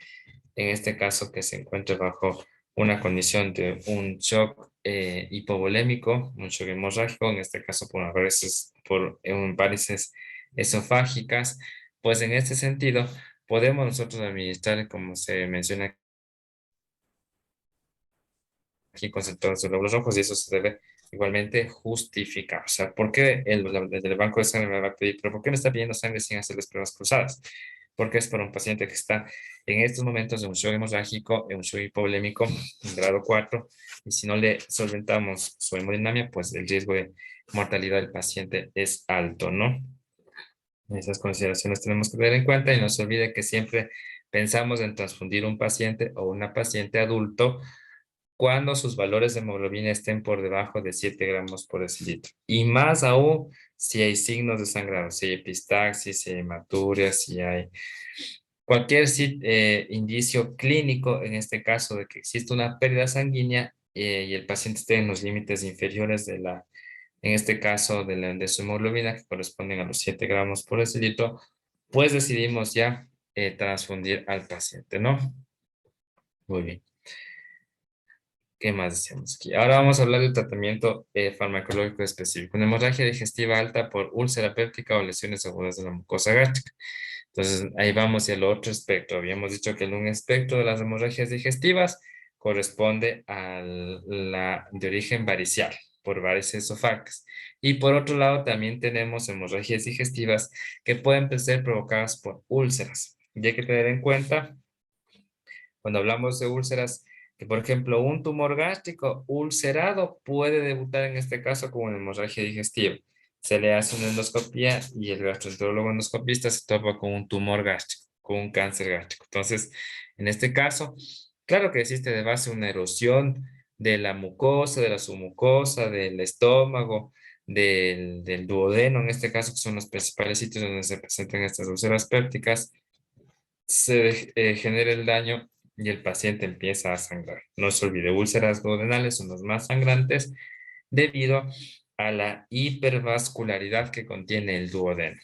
en este caso que se encuentre bajo una condición de un shock hipovolémico, un shock hemorrágico, en este caso por varices esofágicas, pues en este sentido podemos nosotros administrar, como se menciona aquí, concentrados de glóbulos rojos y eso se debe igualmente justificar. O sea, ¿por qué el banco de sangre me va a pedir, pero por qué me está pidiendo sangre sin hacerles pruebas cruzadas? Porque es para un paciente que está en estos momentos de un shock hemorrágico, en un shock hipovolémico, en grado 4, y si no le solventamos su hemodinamia, pues el riesgo de mortalidad del paciente es alto, ¿no? Esas consideraciones tenemos que tener en cuenta y no se olvide que siempre pensamos en transfundir un paciente o una paciente adulto cuando sus valores de hemoglobina estén por debajo de 7 gramos por decilitro. Y más aún si hay signos de sangrado, si hay epistaxis, si hay hematuria, si hay cualquier indicio clínico, en este caso de que existe una pérdida sanguínea y el paciente esté en los límites inferiores en este caso de su hemoglobina, que corresponden a los 7 gramos por decilitro, pues decidimos ya transfundir al paciente, ¿no? Muy bien. ¿Qué más decíamos aquí? Ahora vamos a hablar del tratamiento farmacológico específico. Una hemorragia digestiva alta por úlcera péptica o lesiones agudas de la mucosa gástrica. Entonces, ahí vamos y el otro espectro. Habíamos dicho que un espectro de las hemorragias digestivas corresponde a la de origen varicial, por varices esofágicas. Y por otro lado, también tenemos hemorragias digestivas que pueden ser provocadas por úlceras. Y hay que tener en cuenta, cuando hablamos de úlceras, que por ejemplo un tumor gástrico ulcerado puede debutar en este caso como una hemorragia digestiva. Se le hace una endoscopía y el gastroenterólogo endoscopista se topa con un tumor gástrico, con un cáncer gástrico. Entonces, en este caso, claro que existe de base una erosión de la mucosa, de la submucosa, del estómago, del duodeno, en este caso, que son los principales sitios donde se presentan estas úlceras pépticas, se genera el daño y el paciente empieza a sangrar. No se olvide, úlceras duodenales son las más sangrantes debido a la hipervascularidad que contiene el duodeno.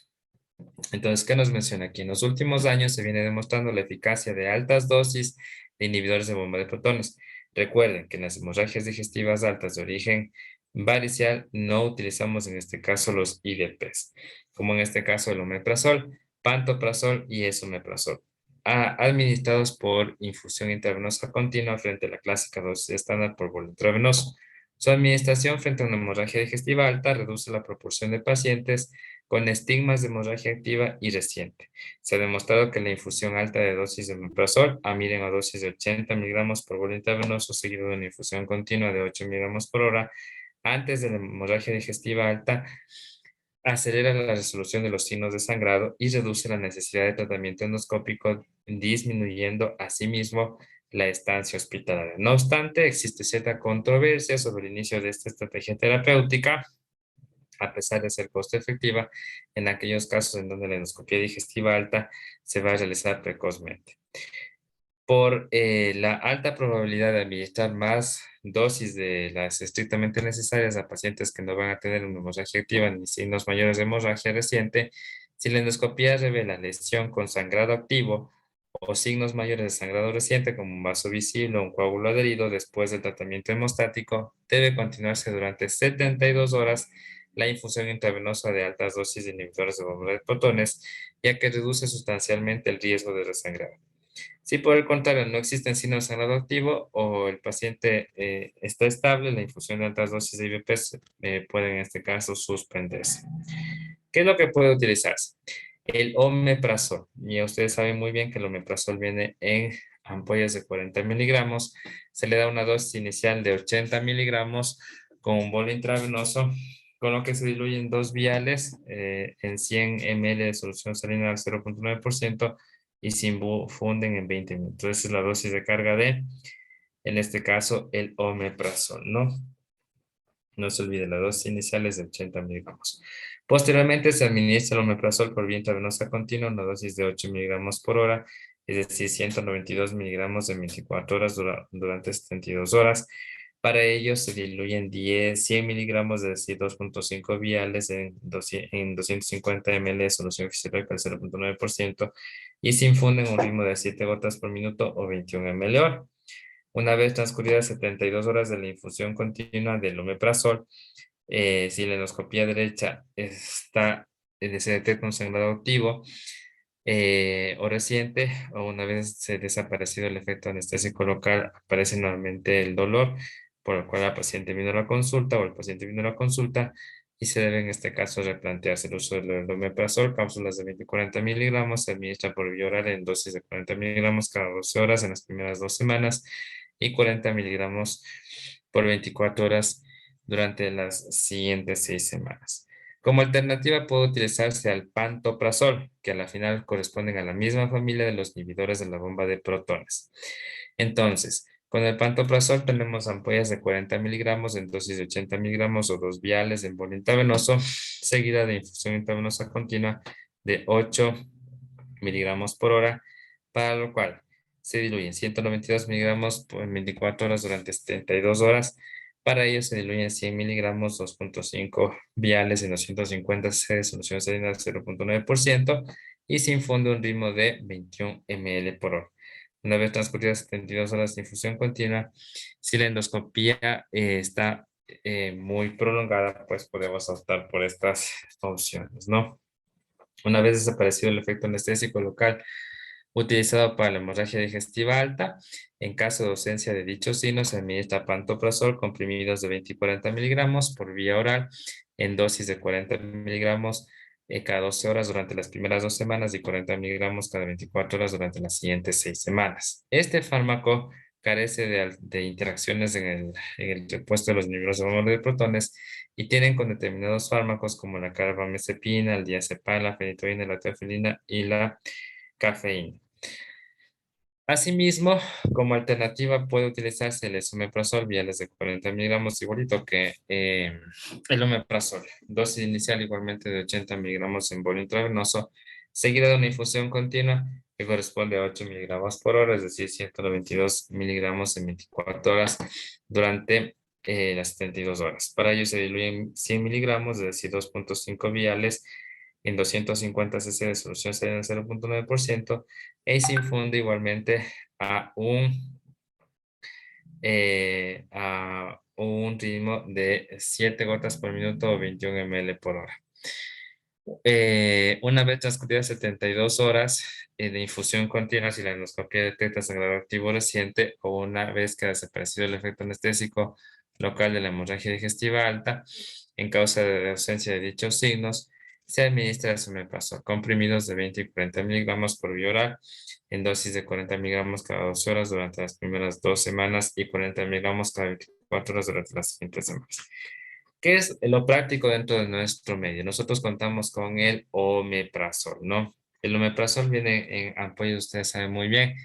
Entonces, ¿qué nos menciona aquí? En los últimos años se viene demostrando la eficacia de altas dosis de inhibidores de bomba de protones. Recuerden que en las hemorragias digestivas altas de origen varicial no utilizamos en este caso los IDPs, como en este caso el omeprazol, pantoprazol y esomeprazol, administrados por infusión intravenosa continua frente a la clásica dosis estándar por bolo intravenoso. Su administración frente a una hemorragia digestiva alta reduce la proporción de pacientes con estigmas de hemorragia activa y reciente. Se ha demostrado que la infusión alta de dosis de omeprazol, amiren a dosis de 80 miligramos por bolo intravenoso, seguido de una infusión continua de 8 miligramos por hora, antes de la hemorragia digestiva alta, acelera la resolución de los signos de sangrado y reduce la necesidad de tratamiento endoscópico, disminuyendo asimismo la estancia hospitalaria. No obstante, existe cierta controversia sobre el inicio de esta estrategia terapéutica, a pesar de ser costo efectiva, en aquellos casos en donde la endoscopia digestiva alta se va a realizar precozmente. Por la alta probabilidad de administrar más dosis de las estrictamente necesarias a pacientes que no van a tener una hemorragia activa ni signos mayores de hemorragia reciente, si la endoscopia revela lesión con sangrado activo o signos mayores de sangrado reciente como un vaso visible o un coágulo adherido después del tratamiento hemostático, debe continuarse durante 72 horas la infusión intravenosa de altas dosis de inhibidores de bomba de protones, ya que reduce sustancialmente el riesgo de resangrado. Si por el contrario no existen signos de sangrado activo o el paciente está estable, la infusión de altas dosis de IVPs puede en este caso suspenderse. ¿Qué es lo que puede utilizarse? El omeprazol. Ya ustedes saben muy bien que el omeprazol viene en ampollas de 40 miligramos. Se le da una dosis inicial de 80 miligramos con un bolo intravenoso, con lo que se diluyen dos viales en 100 ml de solución salina al 0.9% y se infunden en 20 minutos. Esa es la dosis de carga de, en este caso, el omeprazol, ¿no? No se olvide, la dosis inicial es de 80 miligramos. Posteriormente se administra el omeprazol por vía intravenosa continua, una dosis de 8 miligramos por hora, es decir, 192 miligramos en 24 horas durante 72 horas. Para ello se diluyen 100 miligramos, es decir, 2.5 viales en 250 ml de solución fisiológica al 0.9% y se infunden a un ritmo de 7 gotas por minuto o 21 ml hora. Una vez transcurridas 72 horas de la infusión continua del omeprazol, si la endoscopía derecha se detecta un sangrado activo o reciente, o una vez se ha desaparecido el efecto anestésico local, aparece nuevamente el dolor, por el cual la paciente vino a la consulta o el paciente vino a la consulta y se debe en este caso replantearse el uso del omeprazol, cápsulas de 20 y 40 miligramos, se administra por vía oral en dosis de 40 miligramos cada 12 horas en las primeras 2 semanas y 40 miligramos por 24 horas durante las siguientes 6 semanas. Como alternativa puede utilizarse al pantoprazol, que a la final corresponden a la misma familia de los inhibidores de la bomba de protones. Entonces, con el pantoprazol tenemos ampollas de 40 miligramos en dosis de 80 miligramos o dos viales en bolo intravenoso, seguida de infusión intravenosa continua de 8 miligramos por hora, para lo cual se diluyen 192 miligramos por 24 horas durante 72 horas. Para ello se diluyen 100 miligramos, 2.5 viales en 250 cc de solución salina al 0.9% y se infunde un ritmo de 21 ml por hora. Una vez transcurridas 72 horas de infusión continua, si la endoscopía está muy prolongada, pues podemos optar por estas opciones, ¿no? Una vez desaparecido el efecto anestésico local utilizado para la hemorragia digestiva alta, en caso de ausencia de dichos signos, se administra pantoprazol comprimidos de 20 y 40 miligramos por vía oral en dosis de 40 miligramos cada 12 horas durante las primeras 2 semanas y 40 miligramos cada 24 horas durante las siguientes 6 semanas. Este fármaco carece de interacciones en el repuesto de los inhibidores de bomba de protones y tienen con determinados fármacos como la carbamazepina, el diazepam, la fenitoína, la teofilina y la cafeína. Asimismo, como alternativa puede utilizarse el esomeprazol viales de 40 miligramos, igualito que el omeprazol. Dosis inicial igualmente de 80 miligramos en bolo intravenoso, seguida de una infusión continua que corresponde a 8 miligramos por hora, es decir, 192 miligramos en 24 horas durante las 72 horas. Para ello se diluyen 100 miligramos, es decir, 2,5 viales en 250 cc de solución salina 0,9% y se infunde igualmente a un ritmo de 7 gotas por minuto o 21 ml por hora. Una vez transcurridas 72 horas de infusión continua, si la endoscopia detecta sangrado activo reciente o una vez que ha desaparecido el efecto anestésico local de la hemorragia digestiva alta, en causa de la ausencia de dichos signos, se administra el omeprazol, comprimidos de 20 y 40 miligramos por vía oral, en dosis de 40 miligramos cada 12 horas durante las primeras 2 semanas y 40 miligramos cada 24 horas durante las siguientes semanas. ¿Qué es lo práctico dentro de nuestro medio? Nosotros contamos con el omeprazol, ¿no? El omeprazol viene en ampollas, ustedes saben muy bien,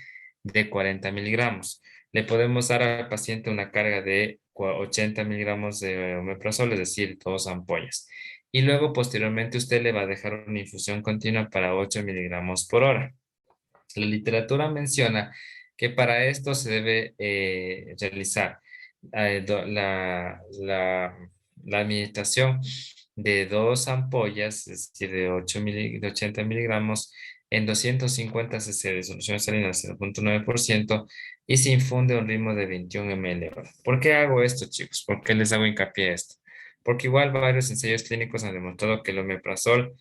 de 40 miligramos. Le podemos dar al paciente una carga de 80 miligramos de omeprazol, es decir, 2 ampollas. Y luego, posteriormente, usted le va a dejar una infusión continua para 8 miligramos por hora. La literatura menciona que para esto se debe realizar la administración de 2 ampollas, es decir, de 80 miligramos en 250 cc de solución salina al 0,9% y se infunde a un ritmo de 21 ml hora. ¿Por qué hago esto, chicos? ¿Por qué les hago hincapié a esto? Porque igual varios ensayos clínicos han demostrado que el omeprazol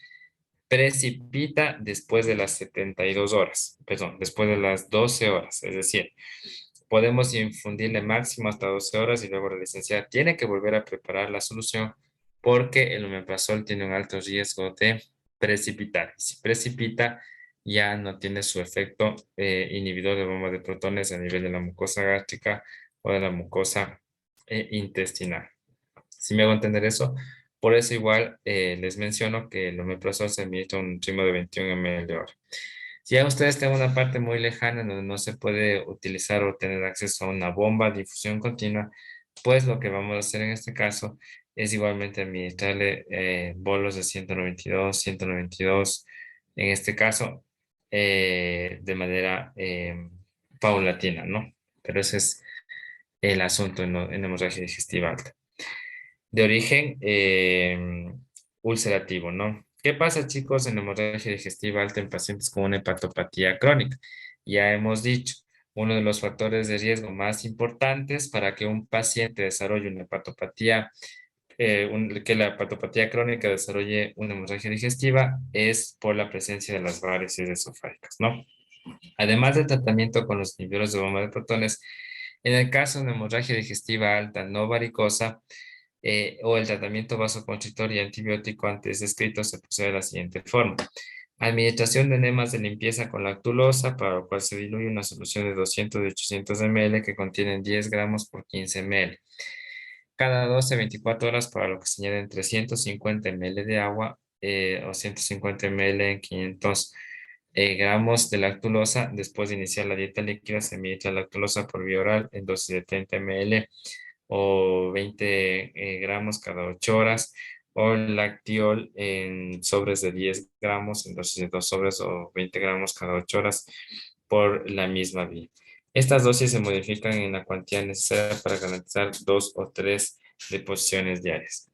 precipita después de las 72 horas, perdón, después de las 12 horas, es decir, podemos infundirle máximo hasta 12 horas y luego la licenciada tiene que volver a preparar la solución porque el omeprazol tiene un alto riesgo de precipitar. Si precipita, ya no tiene su efecto inhibidor de bomba de protones a nivel de la mucosa gástrica o de la mucosa intestinal. Si me hago entender eso, por eso igual les menciono que el omeprazol se administra a un ritmo de 21 ml de hora. Si ya ustedes tienen una parte muy lejana donde no se puede utilizar o tener acceso a una bomba de difusión continua, pues lo que vamos a hacer en este caso es igualmente administrarle bolos de 192, 192, en este caso, de manera paulatina, ¿no? Pero ese es el asunto en hemorragia digestiva alta de origen ulcerativo, ¿no? ¿Qué pasa, chicos, en hemorragia digestiva alta en pacientes con una hepatopatía crónica? Ya hemos dicho, uno de los factores de riesgo más importantes para que un paciente desarrolle una hepatopatía, que la hepatopatía crónica desarrolle una hemorragia digestiva es por la presencia de las varices esofágicas, ¿no? Además del tratamiento con los inhibidores de bomba de protones, en el caso de una hemorragia digestiva alta no varicosa, o el tratamiento vasoconstrictor y antibiótico antes descrito se procede de la siguiente forma. Administración de enemas de limpieza con lactulosa, para lo cual se diluye una solución de 200 y 800 ml que contienen 10 gramos por 15 ml. Cada 12 a 24 horas, para lo que se añaden 350 ml de agua o 150 ml en 500 gramos de lactulosa. Después de iniciar la dieta líquida, se administra lactulosa por vía oral en dosis de 30 ml o 20 gramos cada 8 horas, o el lactiol en sobres de 10 gramos, en dosis de 2 sobres o 20 gramos cada 8 horas por la misma vía. Estas dosis se modifican en la cantidad necesaria para garantizar 2 o 3 deposiciones diarias.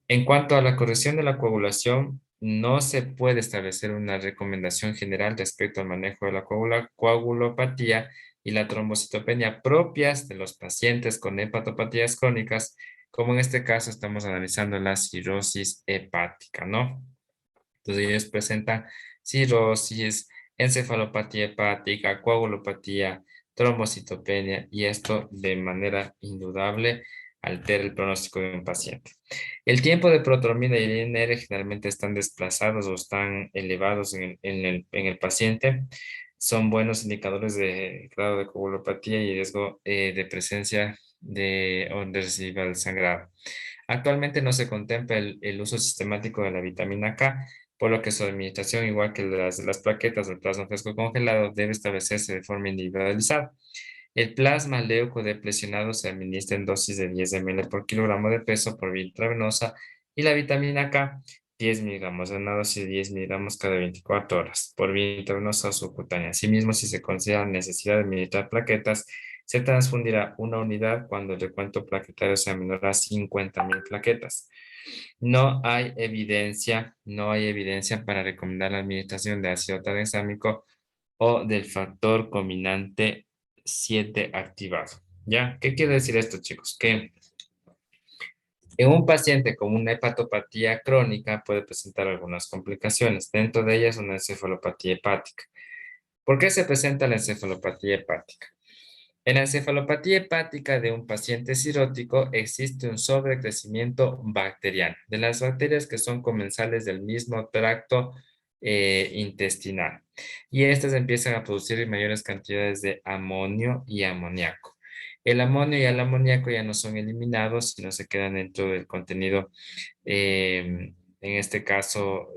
En cuanto a la corrección de la coagulación, no se puede establecer una recomendación general respecto al manejo de la coagulopatía y la trombocitopenia propias de los pacientes con hepatopatías crónicas, como en este caso estamos analizando la cirrosis hepática, ¿no? Entonces ellos presentan cirrosis, encefalopatía hepática, coagulopatía, trombocitopenia y esto de manera indudable altera el pronóstico de un paciente. El tiempo de protrombina y el INR generalmente están desplazados o están elevados en el paciente. Son buenos indicadores de grado de coagulopatía y riesgo de presencia o de residual del sangrado. Actualmente no se contempla el uso sistemático de la vitamina K, por lo que su administración, igual que las plaquetas del plasma fresco congelado, debe establecerse de forma individualizada. El plasma leucodeplecionado se administra en dosis de 10 ml por kilogramo de peso por vía intravenosa y la vitamina K 10 miligramos, en una dosis de 10 miligramos cada 24 horas por vía intravenosa o subcutánea. Asimismo, si se considera necesidad de administrar plaquetas, se transfundirá una unidad cuando el recuento plaquetario sea menor a 50.000 plaquetas. No hay evidencia para recomendar la administración de ácido tranexámico o del factor combinante 7 activado. ¿Ya? ¿Qué quiere decir esto, chicos? Que en un paciente con una hepatopatía crónica puede presentar algunas complicaciones. Dentro de ellas, una encefalopatía hepática. ¿Por qué se presenta la encefalopatía hepática? En la encefalopatía hepática de un paciente cirótico existe un sobrecrecimiento bacteriano de las bacterias que son comensales del mismo tracto intestinal. Y estas empiezan a producir mayores cantidades de amonio y amoníaco. El amonio y el amoníaco ya no son eliminados, sino se quedan dentro del contenido, en este caso,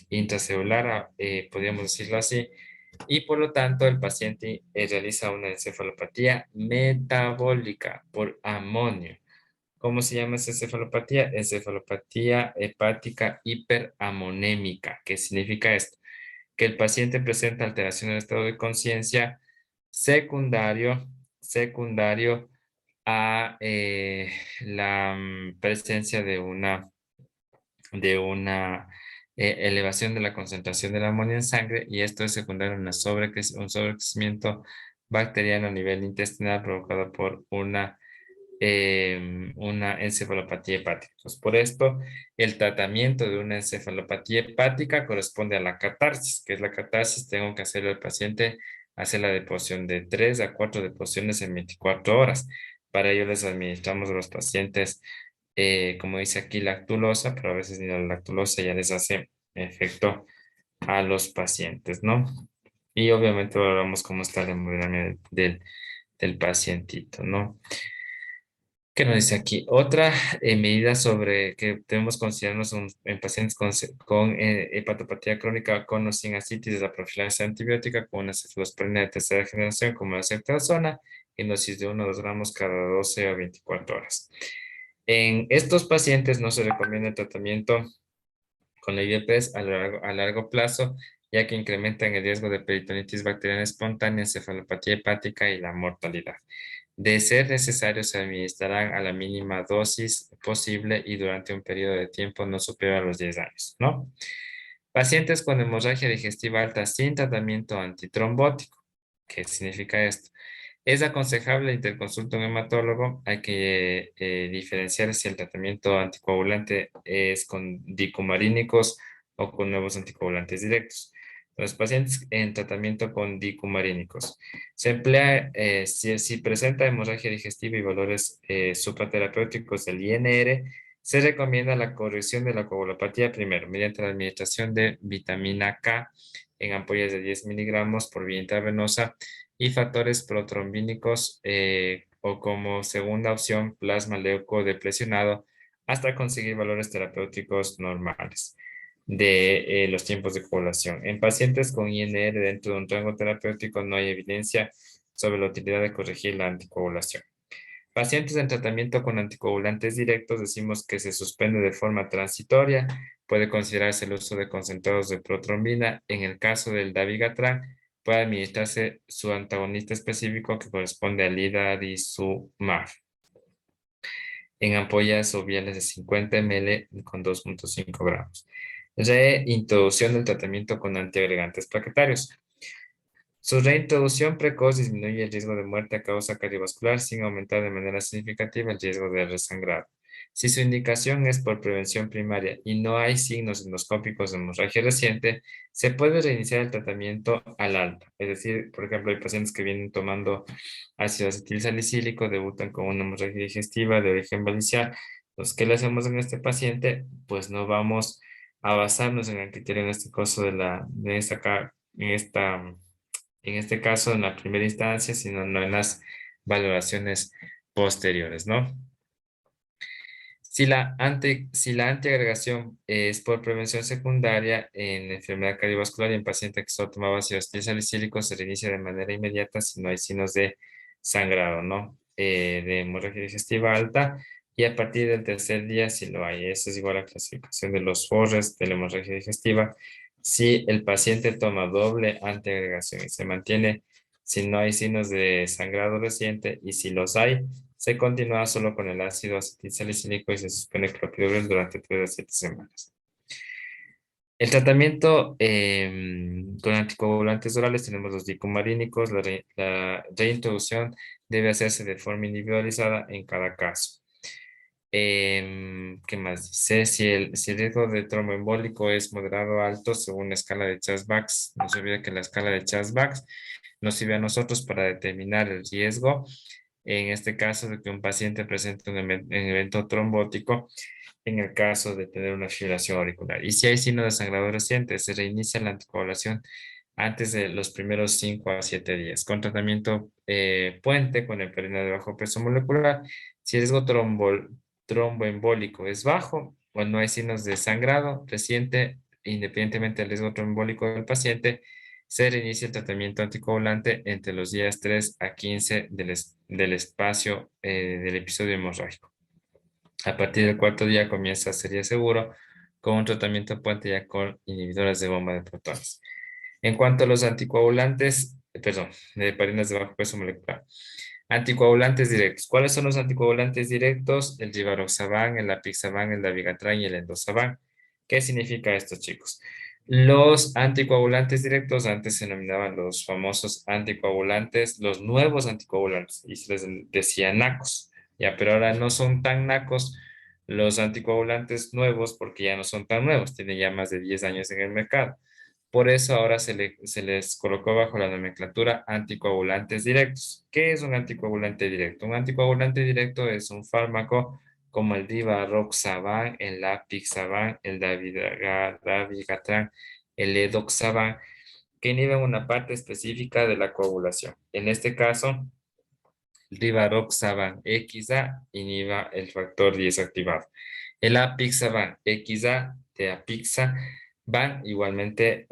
intracelular, podríamos decirlo así, y por lo tanto el paciente realiza una encefalopatía metabólica por amonio. ¿Cómo se llama esa encefalopatía? Encefalopatía hepática hiperamonémica. ¿Qué significa esto? Que el paciente presenta alteración del estado de conciencia secundario a la presencia de una elevación de la concentración del amonio en sangre, y esto es secundario a un sobrecrecimiento bacteriano a nivel intestinal provocado por una encefalopatía hepática. Entonces, por esto, el tratamiento de una encefalopatía hepática corresponde a la catarsis. ¿Qué es la catarsis? Tengo que hacerle al paciente hacer la deposición de 3 a 4 deposiciones en 24 horas. Para ello les administramos a los pacientes, como dice aquí, lactulosa, pero a veces ni la lactulosa ya les hace efecto a los pacientes, ¿no? Y obviamente valoramos cómo está la hemodinamia del pacientito, ¿no? ¿Qué nos dice aquí? Otra medida sobre que debemos considerarnos en pacientes con hepatopatía crónica con o sin ascitis es la profilaxis antibiótica con una cefalosporina de tercera generación como la ceftriaxona en dosis de 1 o 2 gramos cada 12 a 24 horas. En estos pacientes no se recomienda el tratamiento con la IVPs a largo plazo, ya que incrementan el riesgo de peritonitis bacteriana espontánea, encefalopatía hepática y la mortalidad. De ser necesario, se administrarán a la mínima dosis posible y durante un periodo de tiempo no superior a los 10 años, ¿no? Pacientes con hemorragia digestiva alta sin tratamiento antitrombótico. ¿Qué significa esto? Es aconsejable interconsulta un hematólogo. Hay que diferenciar si el tratamiento anticoagulante es con dicumarínicos o con nuevos anticoagulantes directos. Los pacientes en tratamiento con dicumarínicos se emplea, si presenta hemorragia digestiva y valores supraterapéuticos del INR, se recomienda la corrección de la coagulopatía primero mediante la administración de vitamina K en ampollas de 10 miligramos por vía intravenosa y factores protrombínicos, o como segunda opción plasma leucodeplecionado hasta conseguir valores terapéuticos normales de los tiempos de coagulación. En pacientes con INR dentro de un rango terapéutico no hay evidencia sobre la utilidad de corregir la anticoagulación. Pacientes en tratamiento con anticoagulantes directos decimos que se suspende de forma transitoria. Puede considerarse el uso de concentrados de protrombina. En el caso del dabigatran, puede administrarse su antagonista específico que corresponde al lidarisumab en ampollas o viales de 50 ml con 2,5 gramos. Reintroducción del tratamiento con antiagregantes plaquetarios. Su reintroducción precoz disminuye el riesgo de muerte a causa cardiovascular sin aumentar de manera significativa el riesgo de resangrado. Si su indicación es por prevención primaria y no hay signos endoscópicos de hemorragia reciente, se puede reiniciar el tratamiento al alta. Es decir, por ejemplo, hay pacientes que vienen tomando ácido acetil salicílico, debutan con una hemorragia digestiva de origen balicial. Entonces, ¿qué le hacemos en este paciente? Pues no vamos a basarnos en el criterio en este caso en este caso, en la primera instancia, sino no en las valoraciones posteriores, ¿no? Si la antiagregación es por prevención secundaria en enfermedad cardiovascular y en paciente que solo tomaba ácido salicílico, se reinicia de manera inmediata si no hay signos de sangrado, ¿no? De hemorragia digestiva alta y a partir del tercer día si lo hay. Esa es igual a la clasificación de los FORRES de la hemorragia digestiva. Si el paciente toma doble antiagregación y se mantiene si no hay signos de sangrado reciente y si los hay, se continúa solo con el ácido acetilsalicílico y se suspende clopidogrel durante 3 a 7 semanas. El tratamiento con anticoagulantes orales tenemos los dicumarínicos. La reintroducción debe hacerse de forma individualizada en cada caso. ¿Qué más dice? Si el riesgo de tromboembólico es moderado o alto según la escala de Chasbacks, no se olvide que la escala de Chasbacks nos sirve a nosotros para determinar el riesgo, en este caso de que un paciente presente un evento trombótico, en el caso de tener una fibrilación auricular. Y si hay signo de sangrado reciente, se reinicia la anticoagulación antes de los primeros 5 a 7 días, con tratamiento puente con heparina de bajo peso molecular. Si el riesgo tromboembólico es bajo o no hay signos de sangrado reciente, independientemente del riesgo tromboembólico del paciente, se reinicia el tratamiento anticoagulante entre los días 3 a 15 del espacio del episodio hemorrágico. A partir del cuarto día comienza sería seguro con un tratamiento puente ya con inhibidores de bomba de protones. En cuanto a los anticoagulantes, perdón, de heparinas de bajo peso molecular. Anticoagulantes directos. ¿Cuáles son los anticoagulantes directos? El rivaroxaban, el apixaban, el dabigatran y el endosaban. ¿Qué significa esto, chicos? Los anticoagulantes directos antes se denominaban los famosos anticoagulantes, los nuevos anticoagulantes, y se les decía nacos, ya, pero ahora no son tan nacos los anticoagulantes nuevos porque ya no son tan nuevos, tienen ya más de 10 años en el mercado. Por eso ahora se les colocó bajo la nomenclatura anticoagulantes directos. ¿Qué es un anticoagulante directo? Un anticoagulante directo es un fármaco como el divaroxaban, el apixaban, el dabigatran, el edoxaban, que inhiben una parte específica de la coagulación. En este caso, el divaroxaban XA inhiba el factor 10 activado. El apixaban XA de apixa van igualmente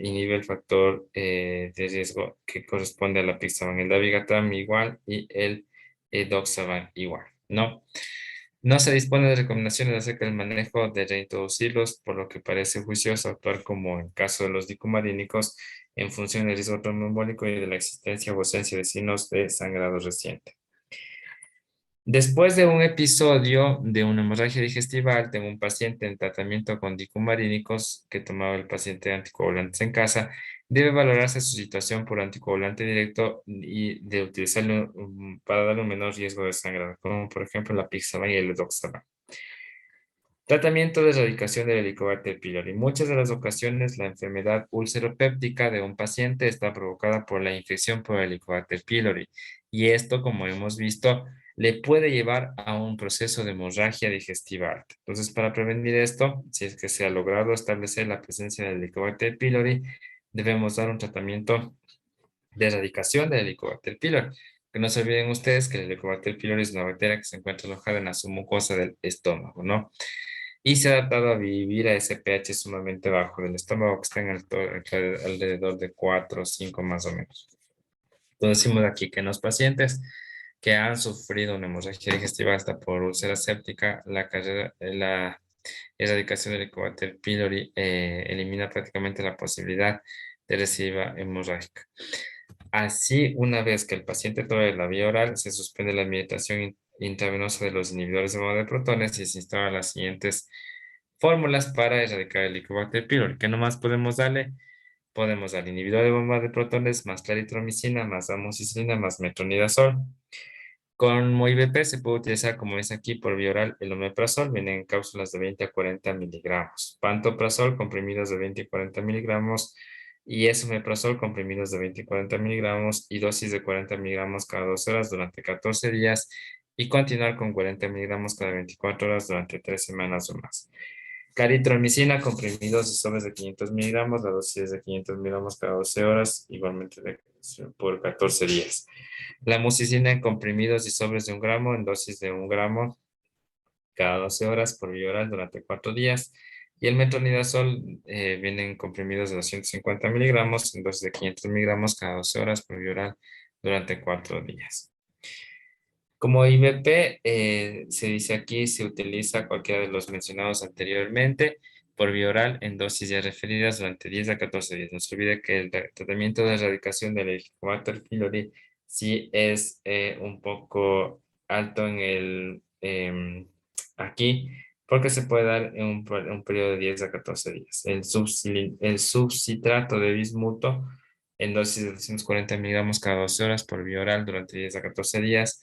inhibe el factor de riesgo que corresponde a la apixaban. El dabigatran igual y el edoxaban igual, ¿no? No se dispone de recomendaciones acerca del manejo de reintroducirlos, por lo que parece juicioso actuar como en caso de los dicumarínicos en función del riesgo tromboembólico y de la existencia o ausencia de signos de sangrado reciente. Después de un episodio de una hemorragia digestiva alta en un paciente en tratamiento con dicumarínicos que tomaba el paciente anticoagulantes en casa, debe valorarse su situación por anticoagulante directo y de utilizarlo para darle un menor riesgo de sangrado, como por ejemplo la pixaban y el edoxaban. Tratamiento de erradicación del Helicobacter pylori. En muchas de las ocasiones, la enfermedad ulceropéptica de un paciente está provocada por la infección por Helicobacter pylori. Y esto, como hemos visto, le puede llevar a un proceso de hemorragia digestiva alta. Entonces, para prevenir esto, si es que se ha logrado establecer la presencia del Helicobacter pylori, debemos dar un tratamiento de erradicación del Helicobacter pylori. Que no se olviden ustedes que el Helicobacter pylori es una bacteria que se encuentra alojada en la submucosa del estómago, ¿no? Y se ha adaptado a vivir a ese pH sumamente bajo del estómago que está en alrededor de 4 o 5 más o menos. Entonces decimos aquí que en los pacientes que han sufrido una hemorragia digestiva hasta por úlcera séptica, la erradicación del Helicobacter pylori elimina prácticamente la posibilidad de recidiva hemorrágica. Así, una vez que el paciente tome la vía oral, se suspende la administración intravenosa de los inhibidores de bomba de protones y se instalan las siguientes fórmulas para erradicar el Helicobacter pylori. ¿Qué nomás podemos darle? Podemos dar inhibidor de bomba de protones más claritromicina, más amoxicilina, más metronidazol. Con MOIBP se puede utilizar, como es aquí, por vía oral el omeprazol, vienen en cápsulas de 20 a 40 miligramos. Pantoprazol, comprimidos de 20 a 40 miligramos. Y esomeprazol, comprimidos de 20 a 40 miligramos y dosis de 40 miligramos cada 2 horas durante 14 días. Y continuar con 40 miligramos cada 24 horas durante 3 semanas o más. Claritromicina, comprimidos y sobres de 500 miligramos, la dosis es de 500 miligramos cada 12 horas, igualmente por 14 días. La amoxicilina en comprimidos y sobres de 1 gramo, en dosis de 1 gramo cada 12 horas por vía oral durante 4 días. Y el metronidazol vienen comprimidos de 250 miligramos en dosis de 500 miligramos cada 12 horas por vía oral durante 4 días. Como IVP, se dice aquí, se utiliza cualquiera de los mencionados anteriormente por vía oral en dosis ya referidas durante 10 a 14 días. No se olvide que el tratamiento de erradicación del Helicobacter pylori sí es un poco alto en aquí, porque se puede dar en un periodo de 10 a 14 días. El subcitrato de bismuto en dosis de 240 miligramos cada 12 horas por vía oral durante 10 a 14 días.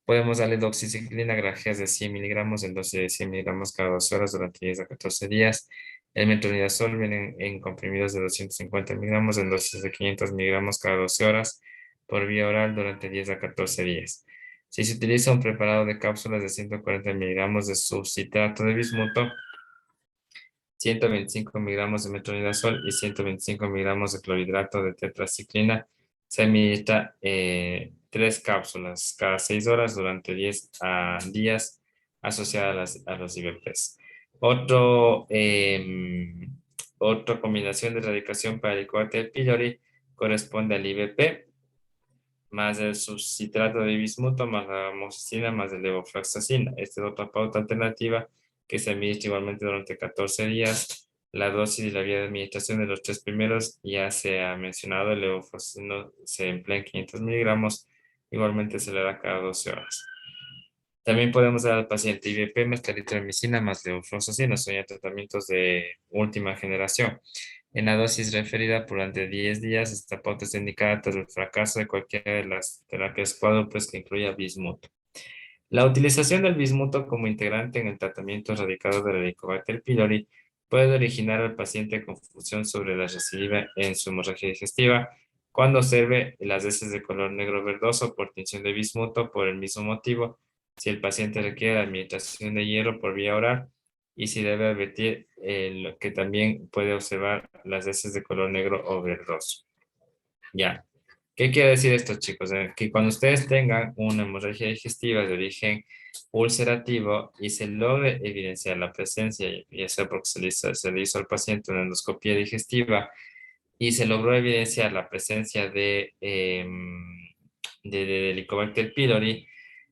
Podemos darle doxiciclina grajeas de 100 miligramos en dosis de 100 miligramos cada 12 horas durante 10 a 14 días. El metronidazol viene en comprimidos de 250 miligramos en dosis de 500 miligramos cada 12 horas por vía oral durante 10 a 14 días. Si se utiliza un preparado de cápsulas de 140 miligramos de subcitrato de bismuto, 125 miligramos de metronidazol y 125 miligramos de clorhidrato de tetraciclina, se administra 3 cápsulas cada 6 horas durante 10 días asociadas a los IVPs. Otra combinación de erradicación para el Helicobacter pylori corresponde al IVP más el subcitrato de bismuto, más la amoxicilina, más el levofloxacina. Esta es otra pauta alternativa que se administra igualmente durante 14 días. La dosis y la vía de administración de los 3 primeros ya se ha mencionado. El levofloxacino se emplea en 500 miligramos. Igualmente se le da cada 12 horas. También podemos dar al paciente IVP más claritromicina más levofloxacina. Son ya tratamientos de última generación. En la dosis referida durante 10 días, esta pauta está indicada tras el fracaso de cualquiera de las terapias cuádruples que incluya bismuto. La utilización del bismuto como integrante en el tratamiento erradicador del Helicobacter pylori puede originar al paciente confusión sobre la recidiva en su hemorragia digestiva cuando observe las heces de color negro verdoso por tinción de bismuto por el mismo motivo, si el paciente requiere la administración de hierro por vía oral y si debe advertir que también puede observar las heces de color negro o verdoso. Ya. ¿Qué quiere decir esto, chicos? Que cuando ustedes tengan una hemorragia digestiva de origen ulcerativo y se logre evidenciar la presencia, ya sea porque se le hizo al paciente una endoscopia digestiva y se logró evidenciar la presencia de Helicobacter pylori,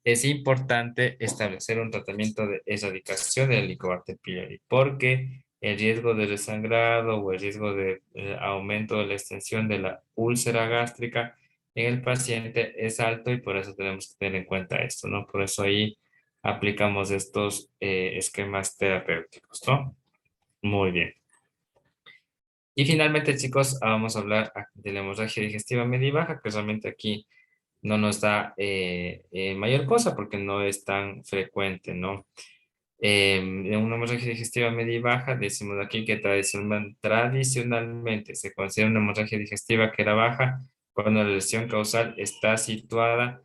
es importante establecer un tratamiento de erradicación del Helicobacter pylori, porque el riesgo de resangrado o el riesgo de aumento de la extensión de la úlcera gástrica en el paciente es alto y por eso tenemos que tener en cuenta esto, ¿no? Por eso ahí aplicamos estos esquemas terapéuticos, ¿no? Muy bien. Y finalmente, chicos, vamos a hablar de la hemorragia digestiva media y baja, que realmente aquí no nos da mayor cosa porque no es tan frecuente, ¿no? En una hemorragia digestiva media y baja, decimos aquí que tradicionalmente se considera una hemorragia digestiva que era baja cuando la lesión causal está situada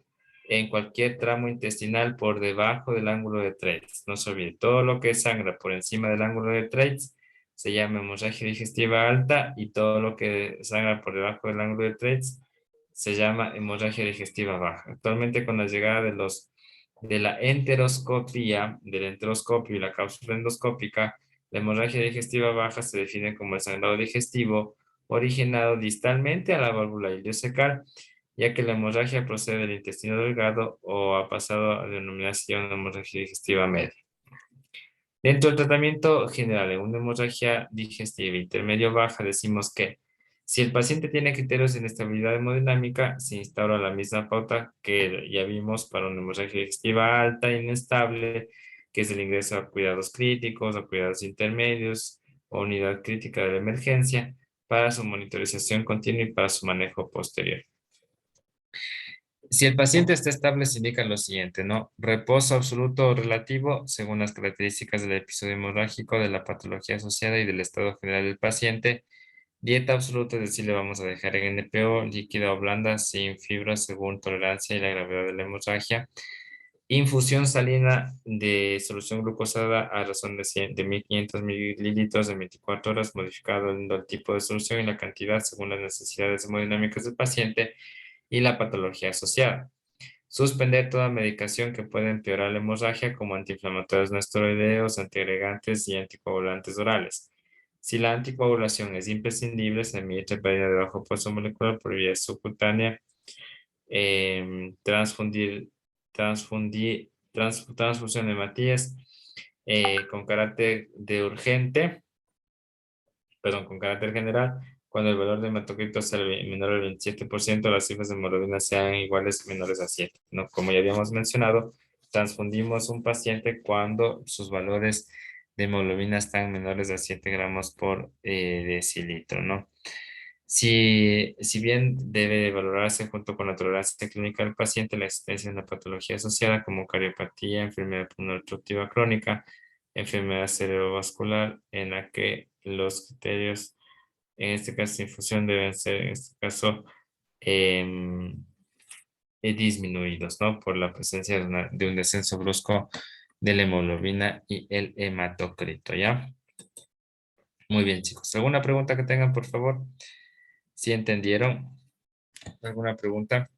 en cualquier tramo intestinal por debajo del ángulo de Treitz. No se olvide, todo lo que sangra por encima del ángulo de Treitz se llama hemorragia digestiva alta y todo lo que sangra por debajo del ángulo de Treitz se llama hemorragia digestiva baja. Actualmente con la llegada de la enteroscopia, del enteroscopio y la cápsula endoscópica, la hemorragia digestiva baja se define como el sangrado digestivo originado distalmente a la válvula ileocecal, ya que la hemorragia procede del intestino delgado o ha pasado a denominación hemorragia digestiva media. Dentro del tratamiento general en una hemorragia digestiva intermedio-baja decimos que si el paciente tiene criterios de inestabilidad hemodinámica, se instaura la misma pauta que ya vimos para una hemorragia digestiva alta e inestable, que es el ingreso a cuidados críticos, a cuidados intermedios o unidad crítica de la emergencia para su monitorización continua y para su manejo posterior. Si el paciente está estable, se indica lo siguiente, ¿no? Reposo absoluto o relativo según las características del episodio hemorrágico, de la patología asociada y del estado general del paciente. Dieta absoluta, es decir, le vamos a dejar en NPO, líquida o blanda, sin fibras según tolerancia y la gravedad de la hemorragia. Infusión salina de solución glucosada a razón de 1500 mililitros en 24 horas, modificado el tipo de solución y la cantidad según las necesidades hemodinámicas del paciente y la patología asociada. Suspender toda medicación que pueda empeorar la hemorragia, como antiinflamatorios no esteroideos, antiagregantes y anticoagulantes orales. Si la anticoagulación es imprescindible, se administra pérdida de bajo peso molecular por vía subcutánea, transfusión de Matías con carácter de urgente, perdón, con carácter general, cuando el valor de hematocrito sea menor al 27%, las cifras de hemoglobina sean iguales o menores a 7, ¿no? Como ya habíamos mencionado, transfundimos un paciente cuando sus valores de hemoglobina están menores a 7 gramos por decilitro, ¿no? Si bien debe valorarse junto con la tolerancia clínica del paciente la existencia de una patología asociada como cardiopatía, enfermedad pulmonar obstructiva crónica, enfermedad cerebrovascular, en la que los criterios, en este caso de infusión, deben ser, en este caso, em, disminuidos, ¿no? Por la presencia de un descenso brusco de la hemoglobina y el hematocrito, ¿ya? Muy bien, chicos. ¿Alguna pregunta que tengan, por favor? ¿Sí entendieron? ¿Alguna pregunta?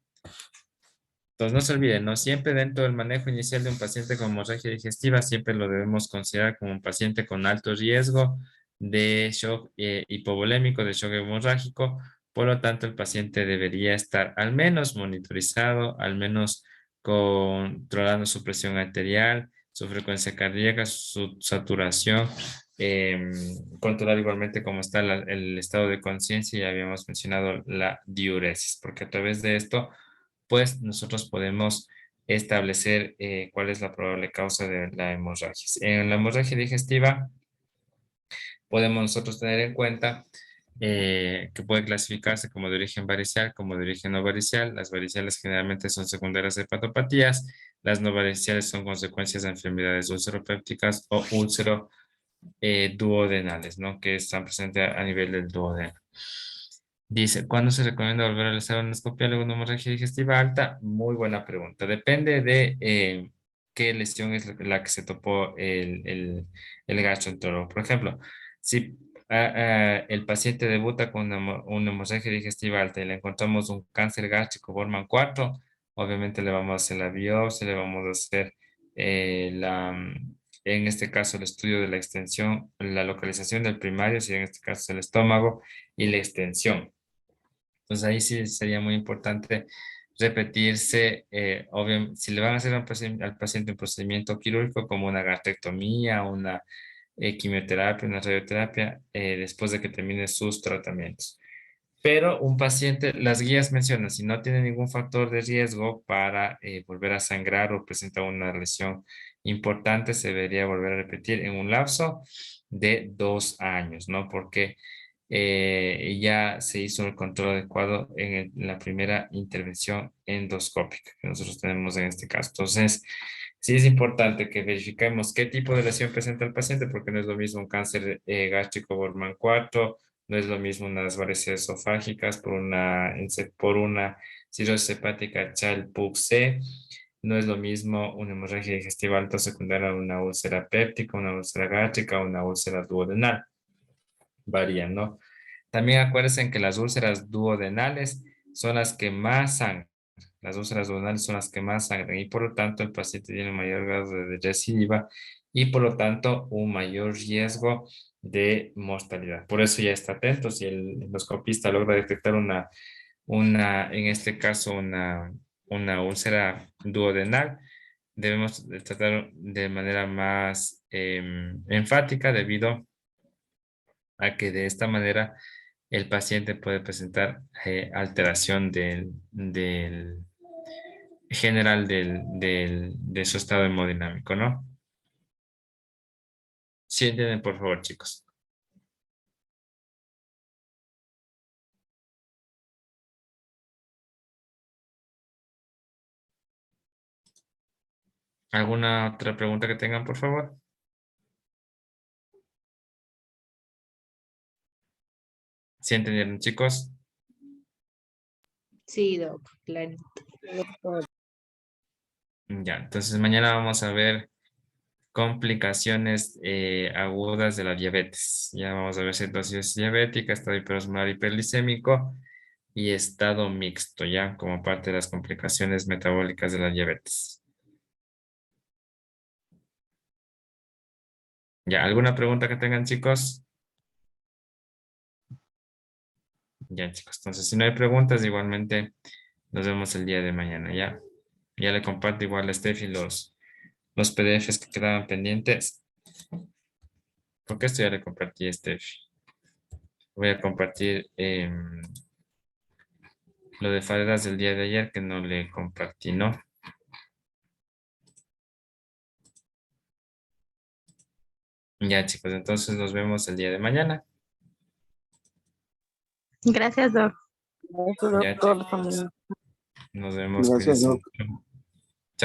Entonces no se olviden, ¿no? Siempre dentro del manejo inicial de un paciente con hemorragia digestiva, siempre lo debemos considerar como un paciente con alto riesgo de shock hipovolémico, de shock hemorrágico. Por lo tanto, el paciente debería estar al menos monitorizado, al menos controlando su presión arterial, su frecuencia cardíaca, su saturación, controlar igualmente cómo está el estado de conciencia. Ya habíamos mencionado la diuresis, porque a través de esto pues nosotros podemos establecer cuál es la probable causa de la hemorragia. En la hemorragia digestiva podemos nosotros tener en cuenta que puede clasificarse como de origen varicial, como de origen no varicial. Las variciales generalmente son secundarias a hepatopatías, las no variciales son consecuencias de enfermedades ulceropépticas o úlcero duodenales, ¿no? Que están presentes a nivel del duodeno. Dice, ¿cuándo se recomienda volver a realizar una endoscopia luego de una hemorragia digestiva alta? Muy buena pregunta. Depende de qué lesión es la que se topó el gastroenterólogo. Por ejemplo, si el paciente debuta con una hemorragia digestiva alta y le encontramos un cáncer gástrico Borman 4, obviamente le vamos a hacer la biopsia, le vamos a hacer en este caso el estudio de la extensión, la localización del primario, si en este caso es el estómago, y la extensión. Entonces ahí sí sería muy importante repetirse, si le van a hacer al paciente un procedimiento quirúrgico como una gastrectomía, una quimioterapia, una radioterapia, después de que termine sus tratamientos. Pero un paciente, las guías mencionan, si no tiene ningún factor de riesgo para volver a sangrar o presenta una lesión importante, se debería volver a repetir en un lapso de 2 años, ¿no? Porque ya se hizo el control adecuado en la primera intervención endoscópica que nosotros tenemos en este caso. Entonces, sí es importante que verifiquemos qué tipo de lesión presenta el paciente, porque no es lo mismo un cáncer gástrico Borman 4, no es lo mismo unas varices esofágicas por una cirrosis hepática Child-Pugh-C, no es lo mismo una hemorragia digestiva alta secundaria a una úlcera péptica, una úlcera gástrica, una úlcera duodenal. Varían, ¿no? También acuérdense en que las úlceras duodenales son las que más sangran. Las úlceras duodenales son las que más sangran y por lo tanto el paciente tiene un mayor grado de recidiva y por lo tanto un mayor riesgo de mortalidad. Por eso ya está atento. Si el endoscopista logra detectar en este caso, una úlcera duodenal, debemos de tratar de manera más enfática debido a que de esta manera el paciente puede presentar alteración del general de su estado hemodinámico, ¿no? Sí, entienden, por favor, chicos. ¿Alguna otra pregunta que tengan, por favor? ¿Sí entendieron, chicos? Sí, doc, claro. Ya, entonces mañana vamos a ver complicaciones agudas de la diabetes. Ya vamos a ver cetosis diabética, estado hiperosmolar hiperglicémico y estado mixto, ya como parte de las complicaciones metabólicas de la diabetes. ¿Ya alguna pregunta que tengan, chicos? Ya, chicos. Entonces, si no hay preguntas, igualmente nos vemos el día de mañana, ¿ya? Ya le comparto igual a Steffi los PDFs que quedaban pendientes. Porque esto ya le compartí a Steffi. Voy a compartir lo de Faredas del día de ayer que no le compartí, ¿no? Ya, chicos, entonces nos vemos el día de mañana. Gracias, Doc. Gracias, Ya, doctor. chicos, nos vemos. Gracias, Cuídense doctor. mucho.